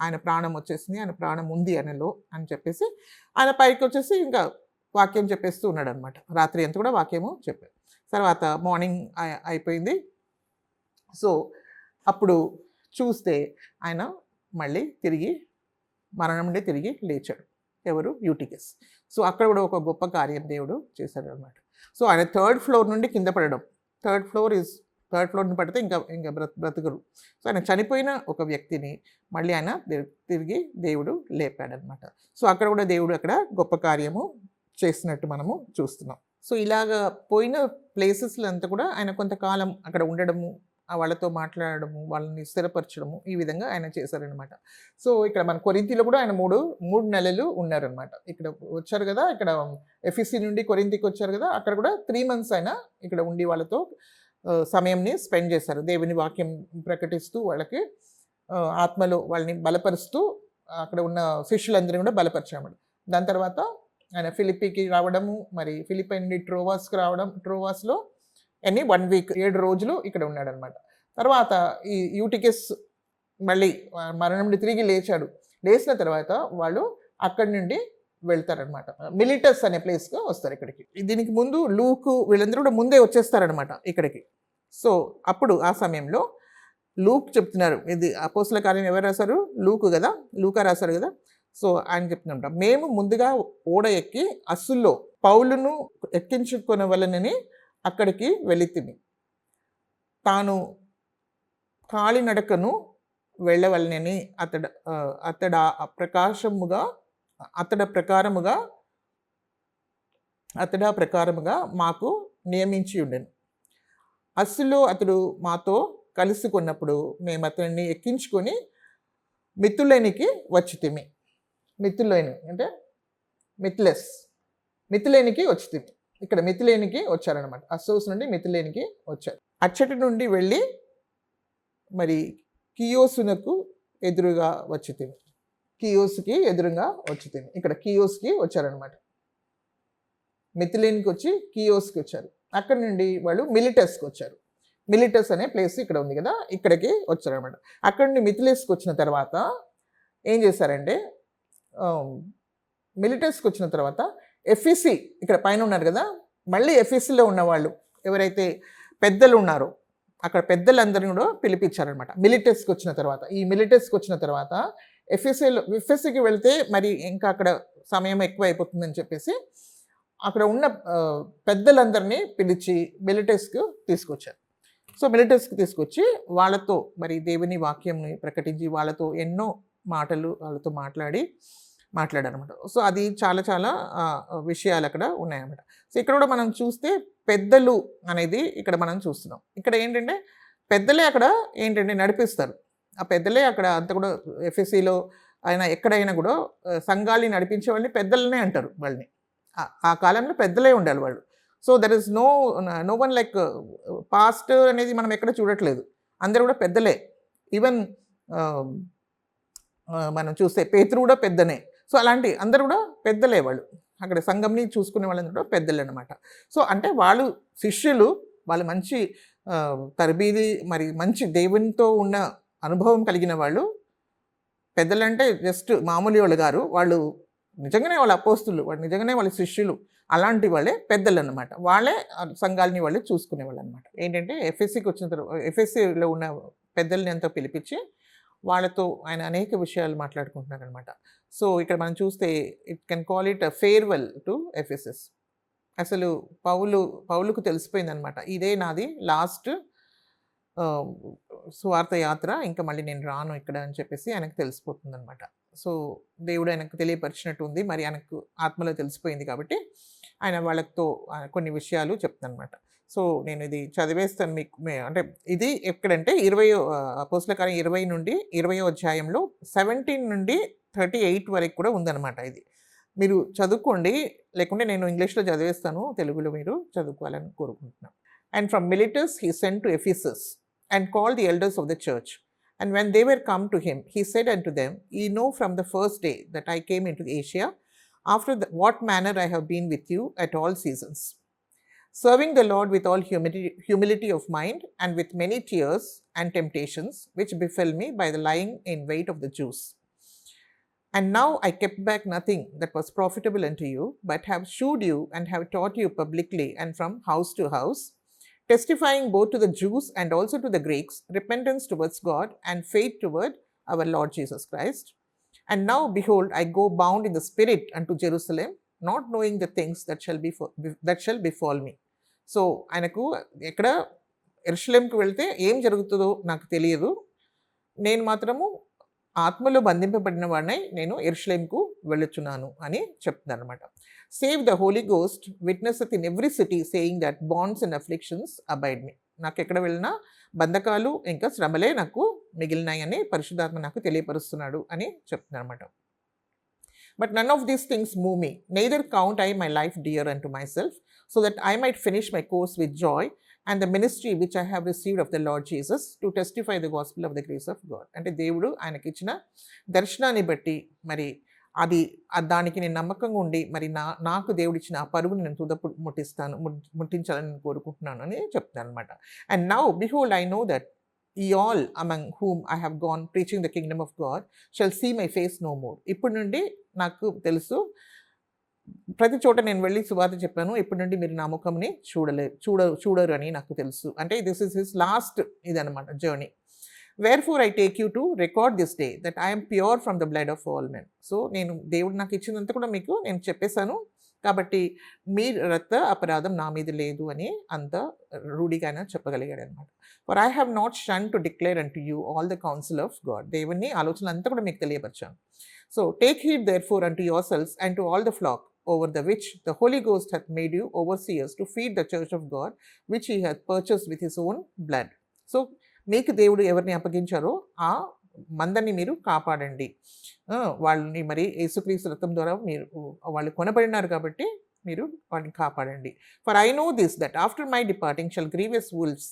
ఆయన ప్రాణం వచ్చేసింది, ఆయన ప్రాణం ఉంది ఆయనలో అని చెప్పేసి ఆయన పైకి వచ్చేసి ఇంకా వాక్యం చెప్పేస్తూ ఉన్నాడు అనమాట. రాత్రి అంతా కూడా వాక్యము చెప్పారు. తర్వాత మార్నింగ్ అయిపోయింది. సో అప్పుడు చూస్తే ఆయన మళ్ళీ తిరిగి మరణం నుండి తిరిగి లేచాడు. ఎవరు? యూటికస్. సో అక్కడ కూడా ఒక గొప్ప కార్యం దేవుడు చేశాడు అనమాట. సో ఆయన థర్డ్ ఫ్లోర్ నుండి కింద పడడం, థర్డ్ ఫ్లోర్ నుండి పడితే ఇంకా బ్రతుకురు. సో ఆయన చనిపోయిన ఒక వ్యక్తిని మళ్ళీ ఆయన తిరిగి దేవుడు లేపాడనమాట. సో అక్కడ కూడా దేవుడు అక్కడ గొప్ప కార్యము చేసినట్టు మనము చూస్తున్నాం. సో ఇలాగ పోయిన ప్లేసెస్లో అంతా కూడా ఆయన కొంతకాలం అక్కడ ఉండడము, వాళ్ళతో మాట్లాడడము, వాళ్ళని స్థిరపరచడము, ఈ విధంగా ఆయన చేశారనమాట. సో ఇక్కడ మన కొరింథీలో కూడా ఆయన మూడు నెలలు ఉన్నారనమాట. ఇక్కడ వచ్చారు కదా, ఇక్కడ ఎఫ్ఎస్సి నుండి కొరింథీకి వచ్చారు కదా, అక్కడ కూడా 3 months ఆయన ఇక్కడ ఉండి వాళ్ళతో సమయంని స్పెండ్ చేశారు. దేవుని వాక్యం ప్రకటిస్తూ వాళ్ళకి ఆత్మలో వాళ్ళని బలపరుస్తూ అక్కడ ఉన్న శిష్యులందరినీ కూడా బలపరిచాడు. దాని తర్వాత ఆయన ఫిలిప్పీకి రావడము, మరి ఫిలిప్పీ నుండి ట్రోవాస్కి రావడం, ట్రోవాస్లో 1 week 7 రోజులు ఇక్కడ ఉన్నాడనమాట. తర్వాత ఈ యూటికస్ మళ్ళీ మరణం నుండి తిరిగి లేచాడు. లేచిన తర్వాత వాళ్ళు అక్కడి నుండి వెళ్తారనమాట. మిలిటస్ అనే ప్లేస్కి వస్తారు ఇక్కడికి. దీనికి ముందు లూకు వీళ్ళందరూ కూడా ముందే వచ్చేస్తారనమాట ఇక్కడికి. సో అప్పుడు ఆ సమయంలో లూక్ చెప్తున్నారు, ఇది అపోస్తల కార్యం ఎవరు రాశారు? లూకు కదా, లూకా రాశారు కదా. సో ఆయన చెప్తున్నమాట, మేము ముందుగా ఓడ ఎక్కి అస్సుల్లో పౌలును ఎక్కించుకొనవలనని అక్కడికి వెళితిమి. తాను కాలినడకను వెళ్ళవలనని అతడా ప్రకారముగా మాకు నియమించి ఉండెను. అస్సులో అతడు మాతో కలుసుకున్నప్పుడు మేము అతన్ని ఎక్కించుకొని మితులేనికి వచ్చితిమి. మితులేని అంటే మితులేనికి వచ్చితిమి. ఇక్కడ మితులేనికి వచ్చారనమాట. అస్సోస్ నుండి మితులేనికి వచ్చారు. అచ్చటి నుండి వెళ్ళి మరి కియోసునకు ఎదురుగా వచ్చితిమి. కియోస్కి ఎదురుగా వచ్చితిమి. ఇక్కడ కియోస్కి వచ్చారనమాట. మితులేనికి వచ్చి కియోస్కి వచ్చారు. అక్కడ నుండి వాళ్ళు మిలిటస్కి వచ్చారు. మిలిటస్ అనే ప్లేస్ ఇక్కడ ఉంది కదా, ఇక్కడికి వచ్చారనమాట. అక్కడ నుండి మితిలేస్కి వచ్చిన తర్వాత ఏం చేశారంటే, మిలిటస్కి వచ్చిన తర్వాత ఎఫ్ఎస్సి ఇక్కడ పైన ఉన్నారు కదా, మళ్ళీ ఎఫ్ఎస్సిలో ఉన్నవాళ్ళు ఎవరైతే పెద్దలు ఉన్నారో అక్కడ పెద్దలందరినీ కూడా పిలిపించారనమాట. మిలిటస్కి వచ్చిన తర్వాత, ఈ మిలిటస్కి వచ్చిన తర్వాత ఎఫ్ఎస్సికి వెళ్తే మరి ఇంకా అక్కడ సమయం ఎక్కువ అయిపోతుందని చెప్పేసి అక్కడ ఉన్న పెద్దలందరినీ పిలిచి మిలిటస్కి తీసుకొచ్చారు. సో మిలిటస్కి తీసుకొచ్చి వాళ్ళతో మరి దేవుని వాక్యంని ప్రకటించి వాళ్ళతో ఎన్నో మాటలు వాళ్ళతో మాట్లాడారనమాట. సో అది చాలా చాలా విషయాలు అక్కడ ఉన్నాయన్నమాట. సో ఇక్కడ కూడా మనం చూస్తే పెద్దలు అనేది ఇక్కడ మనం చూస్తున్నాం. ఇక్కడ ఏంటంటే పెద్దలే అక్కడ ఏంటంటే నడిపిస్తారు. ఆ పెద్దలే అక్కడ అంతా కూడా ఎఫ్ఎస్సిలో అయినా ఎక్కడైనా కూడా సంఘాన్ని నడిపించే వాళ్ళని పెద్దలనే అంటారు. వాళ్ళని ఆ కాలంలో పెద్దలే ఉండాలి వాళ్ళు. So there is no one like pastor అనేది మనం ఎక్కడ చూడట్లేదు. అందరూ కూడా పెద్దలే. ఈవెన్ మనం చూస్తే పేతురు కూడా పెద్దనే. సో అలాంటి అందరూ కూడా పెద్దలే వాళ్ళు. అక్కడ సంఘంని చూసుకునే వాళ్ళందరూ కూడా పెద్దలు అనమాట. సో అంటే వాళ్ళు శిష్యులు, వాళ్ళు మంచి తరబీది మరి మంచి దేవునితో ఉన్న అనుభవం కలిగిన వాళ్ళు. పెద్దలంటే జస్ట్ మామూలు వాళ్ళు గారు, వాళ్ళు నిజంగానే వాళ్ళ అపోస్తులు, వాళ్ళు నిజంగానే వాళ్ళ శిష్యులు. అలాంటి వాళ్ళే పెద్దలు అనమాట. వాళ్ళే సంఘాలని వాళ్ళే చూసుకునే వాళ్ళు అనమాట. ఏంటంటే ఎఫ్ఎస్సికి వచ్చిన తర్వాత ఎఫ్ఎస్సిలో ఉన్న పెద్దల్ని అంతా పిలిపించి వాళ్ళతో ఆయన అనేక విషయాలు మాట్లాడుకుంటున్నారనమాట. సో ఇక్కడ మనం చూస్తే it can call it farewell to Ephesus. అసలు పౌలుకు తెలిసిపోయిందనమాట, ఇదే నాది లాస్ట్ స్వార్థ యాత్ర, ఇంకా మళ్ళీ నేను రాను ఇక్కడ అని చెప్పేసి ఆయనకు తెలిసిపోతుందనమాట. సో దేవుడు ఆయనకు తెలియపరిచినట్టు ఉంది, మరి ఆయనకు ఆత్మలో తెలిసిపోయింది కాబట్టి ఆయన వాళ్ళతో కొన్ని విషయాలు చెప్తానమాట. సో నేను ఇది చదివేస్తాను మీకు. అంటే ఇది ఎక్కడంటే 20 అపోస్తల కార్యం 20 నుండి 20వ అధ్యాయంలో 17 నుండి 38 వరకు కూడా ఉందన్నమాట. ఇది మీరు చదువుకోండి, లేకుంటే నేను ఇంగ్లీష్లో చదివేస్తాను, తెలుగులో మీరు చదువుకోవాలని కోరుకుంటున్నాను. And from mellitus he sent to Ephesus and called the elders of the church. And when they were come to him, he said unto them, Ye know from the first day that I came into Asia, after what manner I have been with you at all seasons, serving the Lord with all humility of mind, and with many tears and temptations, which befell me by the lying in wait of the Jews. And now I kept back nothing that was profitable unto you, but have shewed you and have taught you publicly and from house to house, testifying both to the Jews and also to the Greeks repentance towards God and faith toward our Lord Jesus Christ. And now, behold, I go bound in the Spirit unto Jerusalem, not knowing the things that shall befall me. So ఆయనకు ఎక్కడ యెరూషలేముకు వెళ్తే ఏం జరుగుతుందో నాకు తెలియదు. నేను మాత్రము ఆత్మలో బంధింపబడిన వాడినై నేను యెరూషలేముకు వెళ్ళుచున్నాను అని చెప్తున్నారనమాట. Save the Holy Ghost witnesseth in every city saying that bonds and afflictions abide me. నాకు ఎక్కడ వెళ్ళినా బంధకాలు ఇంకా శ్రమలే నాకు మిగిలినాయని పరిశుద్ధాత్మ నాకు తెలియపరుస్తున్నాడు అని చెప్తున్నారన్నమాట. But none of these things move me, neither count I my life dear and to myself, so that I might finish my course with joy and the ministry which I have received of the Lord Jesus to testify the gospel of the grace of God. అంటే దేవుడు ఆయనకి ఇచ్చిన దర్శనాన్ని బట్టి మరి దానికి నేను నమ్మకంగా ఉండి మరి నాకు దేవుడిచ్చిన ఆ పరుగుని నేను ముట్టించాలని నేను కోరుకుంటున్నాను అని చెప్తాను అనమాట. And now behold I know that ye all among whom I have gone preaching the kingdom of God shall see my face no more. ఇప్పుడు నుండి నాకు తెలుసు, ప్రతి చోట నేను వెళ్ళి సువార్త చెప్పాను, ఇప్పటి నుండి మీరు నా ముఖంని చూడరు అని నాకు తెలుసు. అంటే దిస్ ఇస్ హిస్ లాస్ట్ ఇదనమాట journey. Wherefore I take you to record this day that I am pure from the blood of all men. So నేను దేవుడు నాకు ఇచ్చినంత కూడా మీకు నేను చెప్పేశాను, కాబట్టి మీ రక్త అపరాధం నా మీద లేదు అని అంత రూఢిగా ఆయన చెప్పగలిగాడు అనమాట. For I have not shun to declare and to you all the counsel of God. దేవుని ఆలోచన అంతా కూడా మీకు తెలియపరిచాను. So take heed therefore and to your selves and to all the flock over the which the Holy Ghost hath made you overseers to feed the church of God, which he hath purchased with his own blood. So మీకు దేవుడు ఎవరిని అప్పగించారో ఆ మందని మీరు కాపాడండి. వాళ్ళని మరి యేసుక్రీస్తు రక్తం ద్వారా మీరు వాళ్ళు కొనబడినారు కాబట్టి మీరు వాటిని కాపాడండి. For I know this that after my departing shall grievous wolves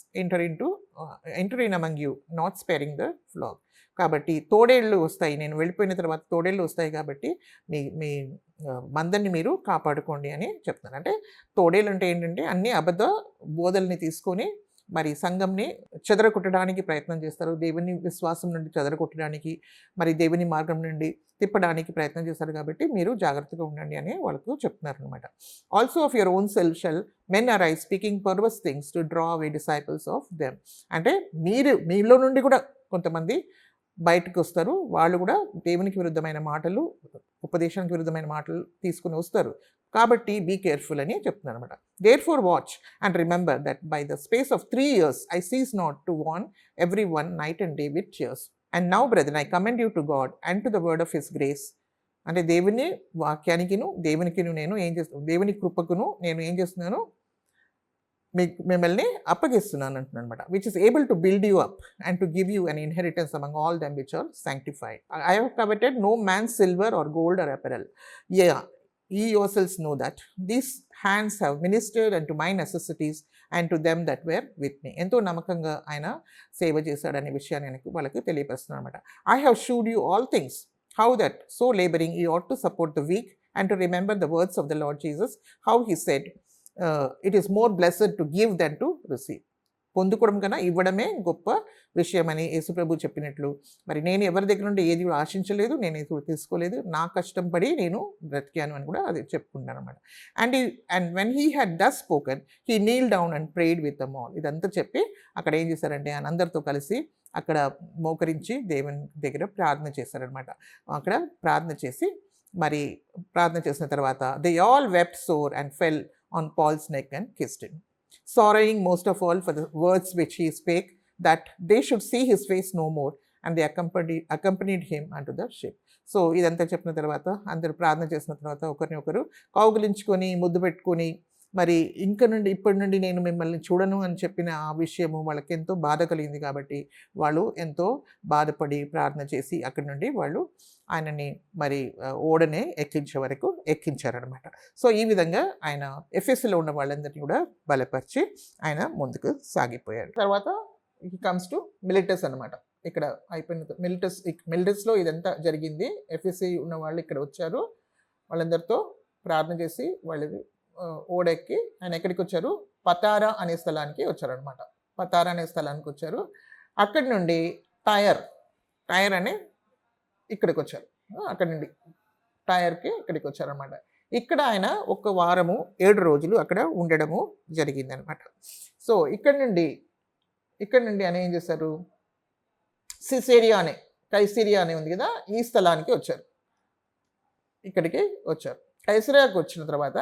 enter in among you, not sparing the flax. కాబట్టి తోడేళ్ళు వస్తాయి, నేను వెళ్ళిపోయిన తర్వాత తోడేళ్ళు వస్తాయి, కాబట్టి మీ మందని మీరు కాపాడుకోండి అని చెప్తాను. అంటే తోడేళ్ళు అంటే ఏంటంటే అన్ని అబద్ధ బోధల్ని తీసుకొని మరి సంఘంని చెదరగొట్టడానికి ప్రయత్నం చేస్తారు, దేవుని విశ్వాసం నుండి చెదరగొట్టడానికి మరి దేవుని మార్గం నుండి తిప్పడానికి ప్రయత్నం చేస్తారు, కాబట్టి మీరు జాగ్రత్తగా ఉండండి అని వాళ్ళకు చెప్తున్నారు అనమాట. Also of your own self shall men arise speaking perverse things to draw away disciples of them. అంటే మీలో నుండి కూడా కొంతమంది బయటకు వస్తారు, వాళ్ళు కూడా దేవునికి విరుద్ధమైన మాటలు, ఉపదేశానికి విరుద్ధమైన మాటలు తీసుకుని వస్తారు, కాబట్టి బీ కేర్ఫుల్ అని చెప్తున్నాను అనమాట. Therefore watch and remember that by the space of 3 years I cease not to warn every one night and day with tears. And now brother I commend you to God and to the word of his grace. అంటే దేవుని వాక్యానికిను దేవునికిను నేను ఏం చేస్తున్నాను, దేవుని కృపకును నేను ఏం చేస్తున్నాను, మిమ్మల్ని అప్పగిస్తున్నాను అంటున్నాను అనమాట. Which is able to build you up and to give you an inheritance among all them which are sanctified. I have coveted no man's silver or gold or apparel. Yeah, ye yourselves know that these hands have ministered unto my necessities and to them that were with me. ఎంతో నమ్మకంగా ఆయన సేవ చేశాడనే విషయాన్ని వాళ్ళకి తెలియపరుస్తున్నాను అనమాట. I have shewed you all things, how that so laboring you ought to support the weak and to remember the words of the Lord Jesus, how he said, it is more blessed to give than to receive. పొందుకోవడం కన్నా ఇవ్వడమే గొప్ప విషయమని యేసుప్రభు చెప్పినట్లు మరి నేను ఎవరి దగ్గర నుండి ఏది ఆశించలేదు, నేను ఏది తీసుకోలేదు, నా కష్టం పడి నేను బ్రతికాను అని కూడా అది చెప్పుకుంటాను అనమాట. And when he had thus spoken he kneel down and prayed with them all. ఇదంతా చెప్పి అక్కడ ఏం చేశారంటే ఆయన అందరితో కలిసి అక్కడ మోకరించి దేవుని దగ్గర ప్రార్థన చేశారనమాట. అక్కడ ప్రార్థన చేసి మరి ప్రార్థన చేసిన తర్వాత they all wept sore and fell on Paul's neck and kissed him, sorrowing most of all for the words which he spake, that they should see his face no more, and they accompanied him unto the ship. So ఇదంతా చెప్పిన తర్వాత అందరూ ప్రార్థన చేసిన తర్వాత ఒకరినొకరు కౌగిలించుకొని ముద్దు పెట్టుకొని మరి ఇప్పటి నుండి నేను మిమ్మల్ని చూడను అని చెప్పిన ఆ విషయము వాళ్ళకి ఎంతో బాధ కలిగింది, కాబట్టి వాళ్ళు ఎంతో బాధపడి ప్రార్థన చేసి అక్కడి నుండి వాళ్ళు ఆయనని మరి ఓడనే ఎక్కించే వరకు ఎక్కించారనమాట. సో ఈ విధంగా ఆయన ఎఫెస్లో ఉన్న వాళ్ళందరినీ కూడా బలపరిచి ఆయన ముందుకు సాగిపోయారు. తర్వాత ఇట్ కమ్స్ టు మిలిటస్ అనమాట. ఇక్కడ అయిపోయిన మిలిటస్లో ఇదంతా జరిగింది. ఎఫ్ఎస్సి ఉన్న వాళ్ళు ఇక్కడ వచ్చారు, వాళ్ళందరితో ప్రార్థన చేసి వాళ్ళు ఓడెక్కి ఆయన ఎక్కడికి వచ్చారు, పతారా అనే స్థలానికి వచ్చారనమాట. పతారా అనే స్థలానికి వచ్చారు. అక్కడి నుండి టైర్ అనే ఇక్కడికి వచ్చారు. అక్కడి నుండి టైర్కి ఇక్కడికి వచ్చారనమాట. ఇక్కడ ఆయన 1 వారము 7 రోజులు అక్కడ ఉండడము జరిగింది అనమాట. సో ఇక్కడ నుండి ఆయన ఏం చేశారు, సిసేరియా అనే కైసరియా అని ఉంది కదా, ఈ స్థలానికి వచ్చారు. ఇక్కడికి వచ్చారు. కైసరియాకి వచ్చిన తర్వాత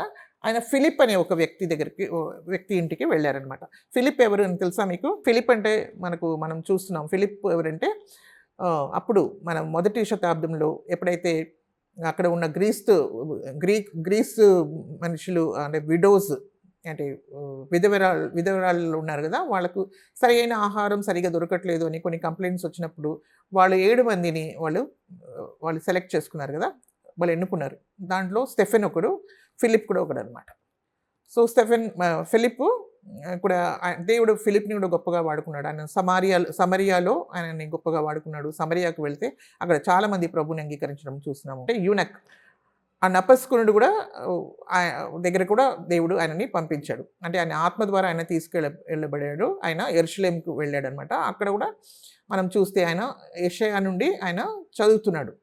ఆయన ఫిలిప్ అనే ఒక వ్యక్తి ఇంటికి వెళ్ళారనమాట. ఫిలిప్ ఎవరు అని తెలుసా మీకు? ఫిలిప్ అంటే మనం చూస్తున్నాం. ఫిలిప్ ఎవరంటే అప్పుడు మనం మొదటి శతాబ్దంలో ఎప్పుడైతే అక్కడ ఉన్న గ్రీస్ మనుషులు అంటే విడోస్ అంటే విధవరాళ్ళు ఉన్నారు కదా, వాళ్ళకు సరైన ఆహారం సరిగా దొరకట్లేదు అని కొన్ని కంప్లైంట్స్ వచ్చినప్పుడు వాళ్ళు 7 మందిని వాళ్ళు సెలెక్ట్ చేసుకున్నారు కదా, వాళ్ళు ఎన్నుకున్నారు. దాంట్లో స్టెఫెన్ ఒకడు, ఫిలిప్ కూడా ఒకడు అనమాట. సో ఫిలిప్ కూడా దేవుడు ఫిలిప్ని కూడా గొప్పగా వాడుకున్నాడు. ఆయన సమరియాలో ఆయనని గొప్పగా వాడుకున్నాడు. సమరియాకు వెళ్తే అక్కడ చాలామంది ప్రభుని అంగీకరించడం చూస్తున్నాము. అంటే యూనక్ ఆ నపస్కునుడు కూడా దగ్గర కూడా దేవుడు ఆయనని పంపించాడు. అంటే ఆయన ఆత్మ ద్వారా ఆయన వెళ్ళబడాడు. ఆయన యెరూషలేముకు వెళ్ళాడు అనమాట. అక్కడ కూడా మనం చూస్తే ఆయన యెషయా నుండి ఆయన చదువుతున్నాడు.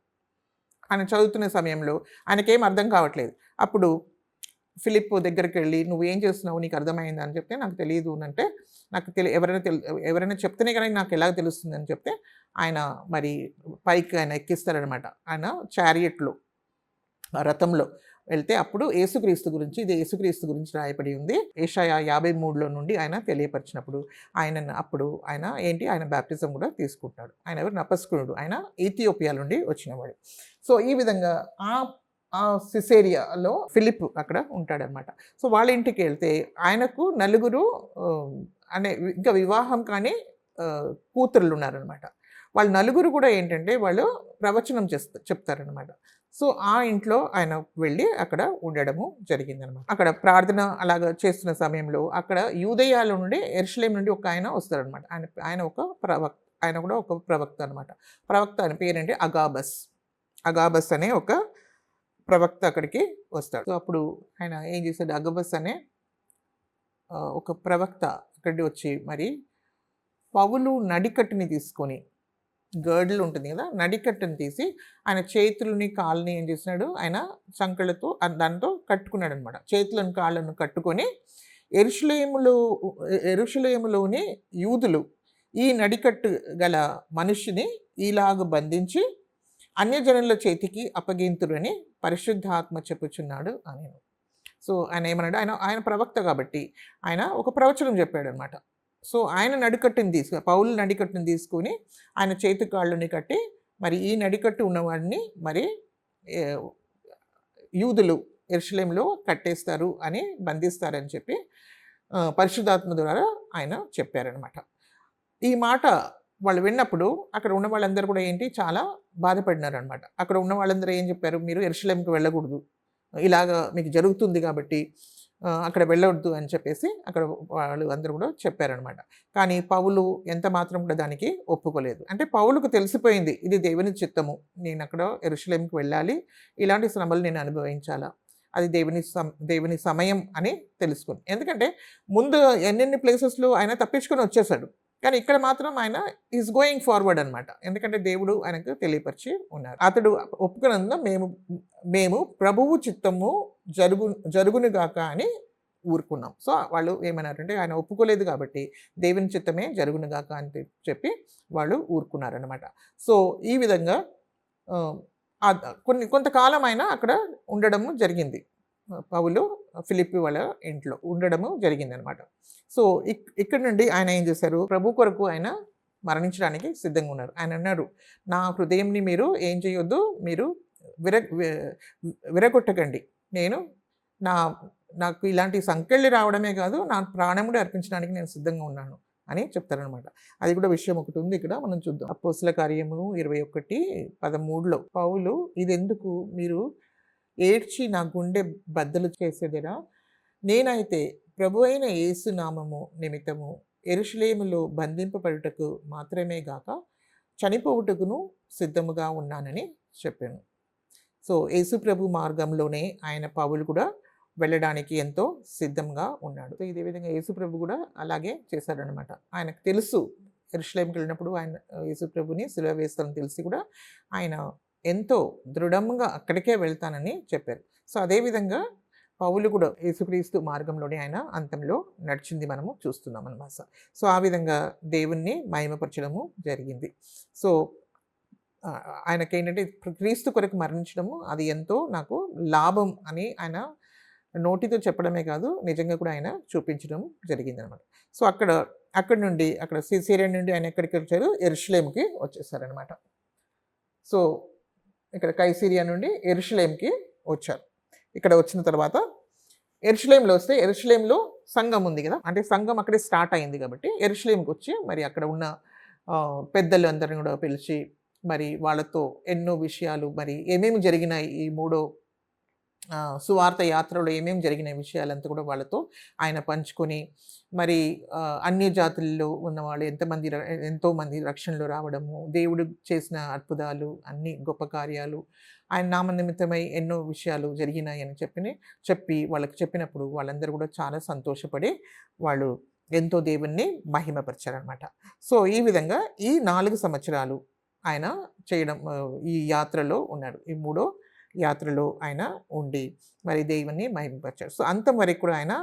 ఆయన చదువుతున్న సమయంలో ఆయనకేం అర్థం కావట్లేదు. అప్పుడు ఫిలిప్ దగ్గరికి వెళ్ళి, నువ్వేం చేస్తున్నావు, నీకు అర్థమైంది అని చెప్తే, నాకు తెలియదు అంటే, నాకు ఎవరైనా చెప్తేనే కానీ నాకు ఎలా తెలుస్తుంది అని చెప్తే, ఆయన మరి పైకి ఆయన ఎక్కిస్తారనమాట. ఆయన చారియట్లో రథంలో వెళ్తే అప్పుడు యేసుక్రీస్తు గురించి రాయబడి ఉంది. యెషయా 53లో నుండి ఆయన తెలియపరిచినప్పుడు ఆయన బాప్టిజం కూడా తీసుకుంటాడు. ఆయన ఎవరు? నపస్కునుడు. ఆయన ఇథియోపియా నుండి వచ్చినవాడు. సో ఈ విధంగా ఆ సిసేరియాలో ఫిలిప్ అక్కడ ఉంటాడనమాట. సో వాళ్ళ ఇంటికి వెళ్తే ఆయనకు 4 ఇంకా వివాహం కానీ కూతుర్లు ఉన్నారనమాట. వాళ్ళు 4 కూడా ఏంటంటే వాళ్ళు ప్రవచనం చెప్తారనమాట. సో ఆ ఇంట్లో ఆయన వెళ్ళి అక్కడ ఉండడము జరిగిందనమాట. అక్కడ ప్రార్థన అలాగ చేస్తున్న సమయంలో అక్కడ యూదయాల నుండి యెరూషలేం నుండి ఒక ఆయన వస్తారనమాట. ఆయన కూడా ఒక ప్రవక్త అనమాట. ప్రవక్త ఆయన పేరేంటి? అగాబస్ అనే ఒక ప్రవక్త అక్కడికి వస్తాడు. సో అప్పుడు ఆయన ఏం చేశాడు? అగబస్ అనే ఒక ప్రవక్త అక్కడికి వచ్చి మరి పౌలు నడికట్టుని తీసుకొని, గర్డిల్ ఉంటుంది కదా, నడికట్టుని తీసి ఆయన చేతులని కాళ్ళని ఏం చేసినాడు? ఆయన సంకళ్ళతో దాంతో కట్టుకున్నాడు అనమాట. చేతులను కాళ్ళను కట్టుకొని యెరూషలేములోని యూదులు ఈ నడికట్టు గల మనిషిని ఇలాగ బంధించి అన్యజనుల చేతికి అప్పగింతురని పరిశుద్ధాత్మ చెప్పుచున్నాడు అని. సో ఆయన ఏమన్నాడు? ఆయన ప్రవక్త కాబట్టి ఆయన ఒక ప్రవచనం చెప్పాడు అనమాట. సో పౌలు నడికట్టుని తీసుకొని ఆయన చేతి కాళ్ళని కట్టి మరి ఈ నడికట్టు ఉన్నవాడిని మరి యూదులు యెరూషలేములో కట్టేస్తారు అని, బంధిస్తారని చెప్పి పరిశుద్ధాత్మ ద్వారా ఆయన చెప్పారనమాట. ఈ మాట వాళ్ళు విన్నప్పుడు అక్కడ ఉన్న వాళ్ళందరూ కూడా చాలా బాధపడినారనమాట. అక్కడ ఉన్న వాళ్ళందరూ ఏం చెప్పారు? మీరు యెరూషలేముకి వెళ్ళకూడదు, ఇలాగ మీకు జరుగుతుంది కాబట్టి అక్కడ వెళ్ళవద్దు అని చెప్పేసి అక్కడ వాళ్ళు అందరూ కూడా చెప్పారనమాట. కానీ పౌలు ఎంత మాత్రం కూడా దానికి ఒప్పుకోలేదు. అంటే పౌలుకు తెలిసిపోయింది, ఇది దేవుని చిత్తము, నేను అక్కడ యెరూషలేముకి వెళ్ళాలి, ఇలాంటి శ్రమలు నేను అనుభవించాలా, అది దేవుని సమయం అని తెలుసుకుని. ఎందుకంటే ముందు ఎన్నెన్ని ప్లేసెస్లో ఆయన తప్పించుకొని వచ్చేసాడు. కానీ ఇక్కడ మాత్రం ఆయన ఈజ్ గోయింగ్ ఫార్వర్డ్ అనమాట. ఎందుకంటే దేవుడు ఆయనకు తెలియపరిచి ఉన్నారు. అతడు ఒప్పుకున్నందున మేము ప్రభువు చిత్తము జరుగునుగాక అని ఊరుకున్నాం. సో వాళ్ళు ఏమన్నారంటే, ఆయన ఒప్పుకోలేదు కాబట్టి దేవుని చిత్తమే జరుగునుగాక అని చెప్పి వాళ్ళు ఊరుకున్నారనమాట. సో ఈ విధంగా కొంతకాలం ఆయన అక్కడ ఉండడము జరిగింది. పౌలు ఫిలిప్పి వాళ్ళ ఇంట్లో ఉండడము జరిగిందనమాట. సో ఇక్కడ నుండి ఆయన ఏం చేశారు? ప్రభు కొరకు ఆయన మరణించడానికి సిద్ధంగా ఉన్నారు. ఆయన అన్నారు, నా హృదయంని మీరు ఏం చేయొద్దు, మీరు విరగొట్టకండి, నాకు ఇలాంటి సంకెళ్ళి రావడమే కాదు, నా ప్రాణం కూడా అర్పించడానికి నేను సిద్ధంగా ఉన్నాను అని చెప్తారనమాట. అది కూడా విషయం ఒకటి ఉంది ఇక్కడ, మనం చూద్దాం. అపోస్తల కార్యము 21:13లో పౌలు, ఇదెందుకు మీరు ఏడ్చి నా గుండె బద్దలు చేసేదిరా? నేనైతే ప్రభు అయిన యేసు నామము నిమిత్తము యెరూషలేములో బంధింపబడుటకు మాత్రమే గాక చనిపోవుటకును సిద్ధముగా ఉన్నానని చెప్పాను. సో యేసు ప్రభు మార్గంలోనే ఆయన పౌలు కూడా వెళ్ళడానికి ఎంతో సిద్ధంగా ఉన్నాడు. సో ఇదే విధంగా యేసు ప్రభు కూడా అలాగే చేశాడనమాట. ఆయనకు తెలుసు యెరూషలేముకి వెళ్ళినప్పుడు ఆయన యేసు ప్రభుని సిలువ వేస్తానని తెలిసి కూడా ఆయన ఎంతో దృఢంగా అక్కడికే వెళ్తానని చెప్పారు. సో అదేవిధంగా పౌలు కూడా యేసుక్రీస్తు మార్గంలోనే ఆయన అంతంలో నడిచింది మనము చూస్తున్నాం అన్నమాట. సో ఆ విధంగా దేవుణ్ణి మహిమపరచడము జరిగింది. సో ఆయనకేంటంటే క్రీస్తు కొరకు మరణించడము అది ఎంతో నాకు లాభం అని ఆయన నోటితో చెప్పడమే కాదు, నిజంగా కూడా ఆయన చూపించడం జరిగిందనమాట. సో, అక్కడి నుండి సిసేరియా నుండి ఆయన ఎక్కడికొచ్చారు? యెరూషలేముకి వచ్చేసారనమాట. సో, ఇక్కడ కైసరియా నుండి యెరూషలేముకి వచ్చారు. ఇక్కడ వచ్చిన తర్వాత యెరూషలేములో వస్తే యెరూషలేములో సంఘం ఉంది గదా! అంటే సంఘం అక్కడే స్టార్ట్ అయింది కాబట్టి యెరూషలేముకొచ్చి మరి అక్కడ ఉన్న పెద్దలు అందరిని గూడా పిలిచి మరి వాళ్ళతో ఎన్నో విషయాలు మరి ఏమేమి జరిగినాయి ఈ మూడో సువార్త యాత్రలో ఏమేమి జరిగిన విషయాలంతా కూడా వాళ్ళతో ఆయన పంచుకొని మరి అన్య జాతుల్లో ఉన్నవాళ్ళు ఎంతోమంది రక్షణలో రావడము, దేవుడు చేసిన అద్భుతాలు, అన్ని గొప్ప కార్యాలు, ఆయన నామ నిమిత్తమై ఎన్నో విషయాలు జరిగినాయని చెప్పి వాళ్ళకి చెప్పినప్పుడు వాళ్ళందరూ కూడా చాలా సంతోషపడి వాళ్ళు ఎంతో దేవుణ్ణి మహిమపరిచారనమాట. సో, ఈ విధంగా ఈ 4 సంవత్సరాలు ఆయన చేయడం ఈ యాత్రలో ఉన్నాడు. ఈ మూడో యాత్రలో ఆయన ఉండి మరి దేవుణ్ణి మహిమపరిచాడు. సో, అంతం వరకు కూడా ఆయన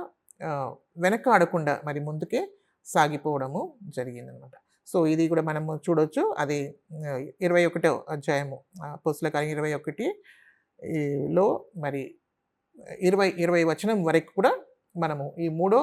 వెనకాడకుండా మరి ముందుకే సాగిపోవడము జరిగిందనమాట. సో, ఇది కూడా మనము చూడొచ్చు. అది 21వ అధ్యాయము అపోస్తల కార్యం 21 లో మరి 20 వచనం వరకు కూడా మనము ఈ మూడో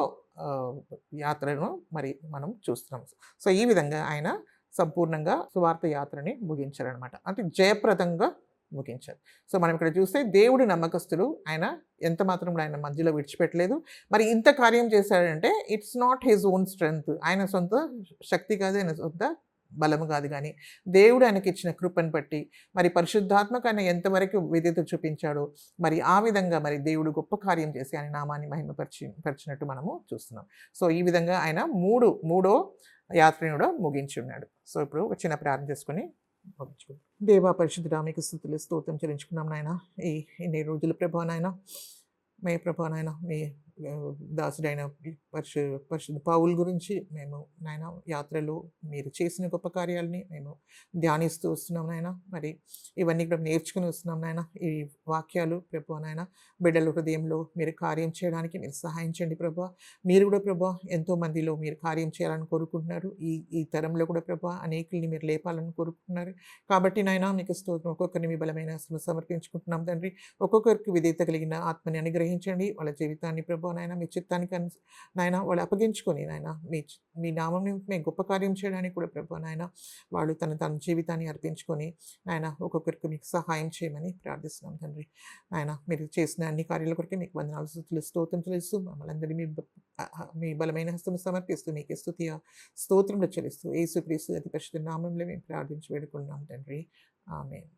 యాత్రను మరి మనం చూస్తున్నాం. సో, ఈ విధంగా ఆయన సంపూర్ణంగా సువార్త యాత్రని ముగించారనమాట. అంటే జయప్రదంగా ముగించారు. సో, మనం ఇక్కడ చూస్తే దేవుడు నమ్మకస్తుడు. ఆయన ఎంత మాత్రం కూడా ఆయన మధ్యలో విడిచిపెట్టలేదు. మరి ఇంత కార్యం చేశాడంటే it's not his own strength. ఆయన సొంత శక్తి కాదు, ఆయన సొంత బలము కాదు గానీ, దేవుడు ఆయనకిచ్చిన కృపను బట్టి మరి పరిశుద్ధాత్మకు ఆయన ఎంతవరకు విధేయత చూపించాడో మరి ఆ విధంగా మరి దేవుడు గొప్ప కార్యం చేసి ఆయన నామాన్ని పరిచినట్టు మనము చూస్తున్నాం. సో, ఈ విధంగా ఆయన మూడో యాత్రను కూడా ముగించి ఉన్నాడు. సో, ఇప్పుడు ఒక చిన్న ప్రార్థన చేసుకొని ముగించుకుందాం. దేవా పరిశుద్ధుడా మీకు స్తుతులు స్తోత్రం చెల్లించుకున్నాం నాయన. ఇన్ని రోజులు ప్రభా నాయన, ప్రభా నాయన మీ దాసుడైన పరిశుద్ధ పౌలు గురించి మేము నాయన యాత్రలో మీరు చేసిన గొప్ప కార్యాలని మేము ధ్యానిస్తూ వస్తున్నాం నాయన. మరి ఇవన్నీ కూడా నేర్చుకుని వస్తున్నాం నాయన. ఈ వాక్యాలు ప్రభా నాయన బిడ్డల హృదయంలో మీరు కార్యం చేయడానికి మీరు సహాయం చేయండి ప్రభా. మీరు కూడా ప్రభా ఎంతో మందిలో మీరు కార్యం చేయాలని కోరుకుంటున్నారు. ఈ తరంలో కూడా ప్రభా అనేకుల్ని మీరు లేపాలని కోరుకుంటున్నారు. కాబట్టి నాయన మీకు స్తోత్రం. ఒక్కొక్కరిని మీ బలమైన సమర్పించుకుంటున్నాం తండ్రి. ఒక్కొక్కరికి విధేయత కలిగిన ఆత్మని అనుగ్రహించండి. వాళ్ళ జీవితాన్ని ప్రభా నాయన మీ చిత్తానికి నాయన వాళ్ళు అప్పగించుకొని నాయన మీ నామం మేము గొప్ప కార్యం చేయడానికి కూడా ప్రభా నాయన వాళ్ళు తన జీవితాన్ని అర్పించుకొని నాయన ఒక్కొక్కరికి మీకు సహాయం చేయమని ప్రార్థిస్తున్నాం తండ్రి. నాయన మీరు చేసిన అన్ని కార్యాల కొరకే మీకు వందనాలు స్తుతులు స్తోత్రం చెల్లిస్తూ మమ్మల్ని అందరినీ మీ బలమైన హస్తం సమర్పిస్తూ మీకు స్తుతియ స్తోత్రంలో చెల్లిస్తూ యేసుక్రీస్తు అతి పరిశుద్ధ నామంలో మేము ప్రార్థించి వేడుకున్నాం తండ్రి. ఆమేన్.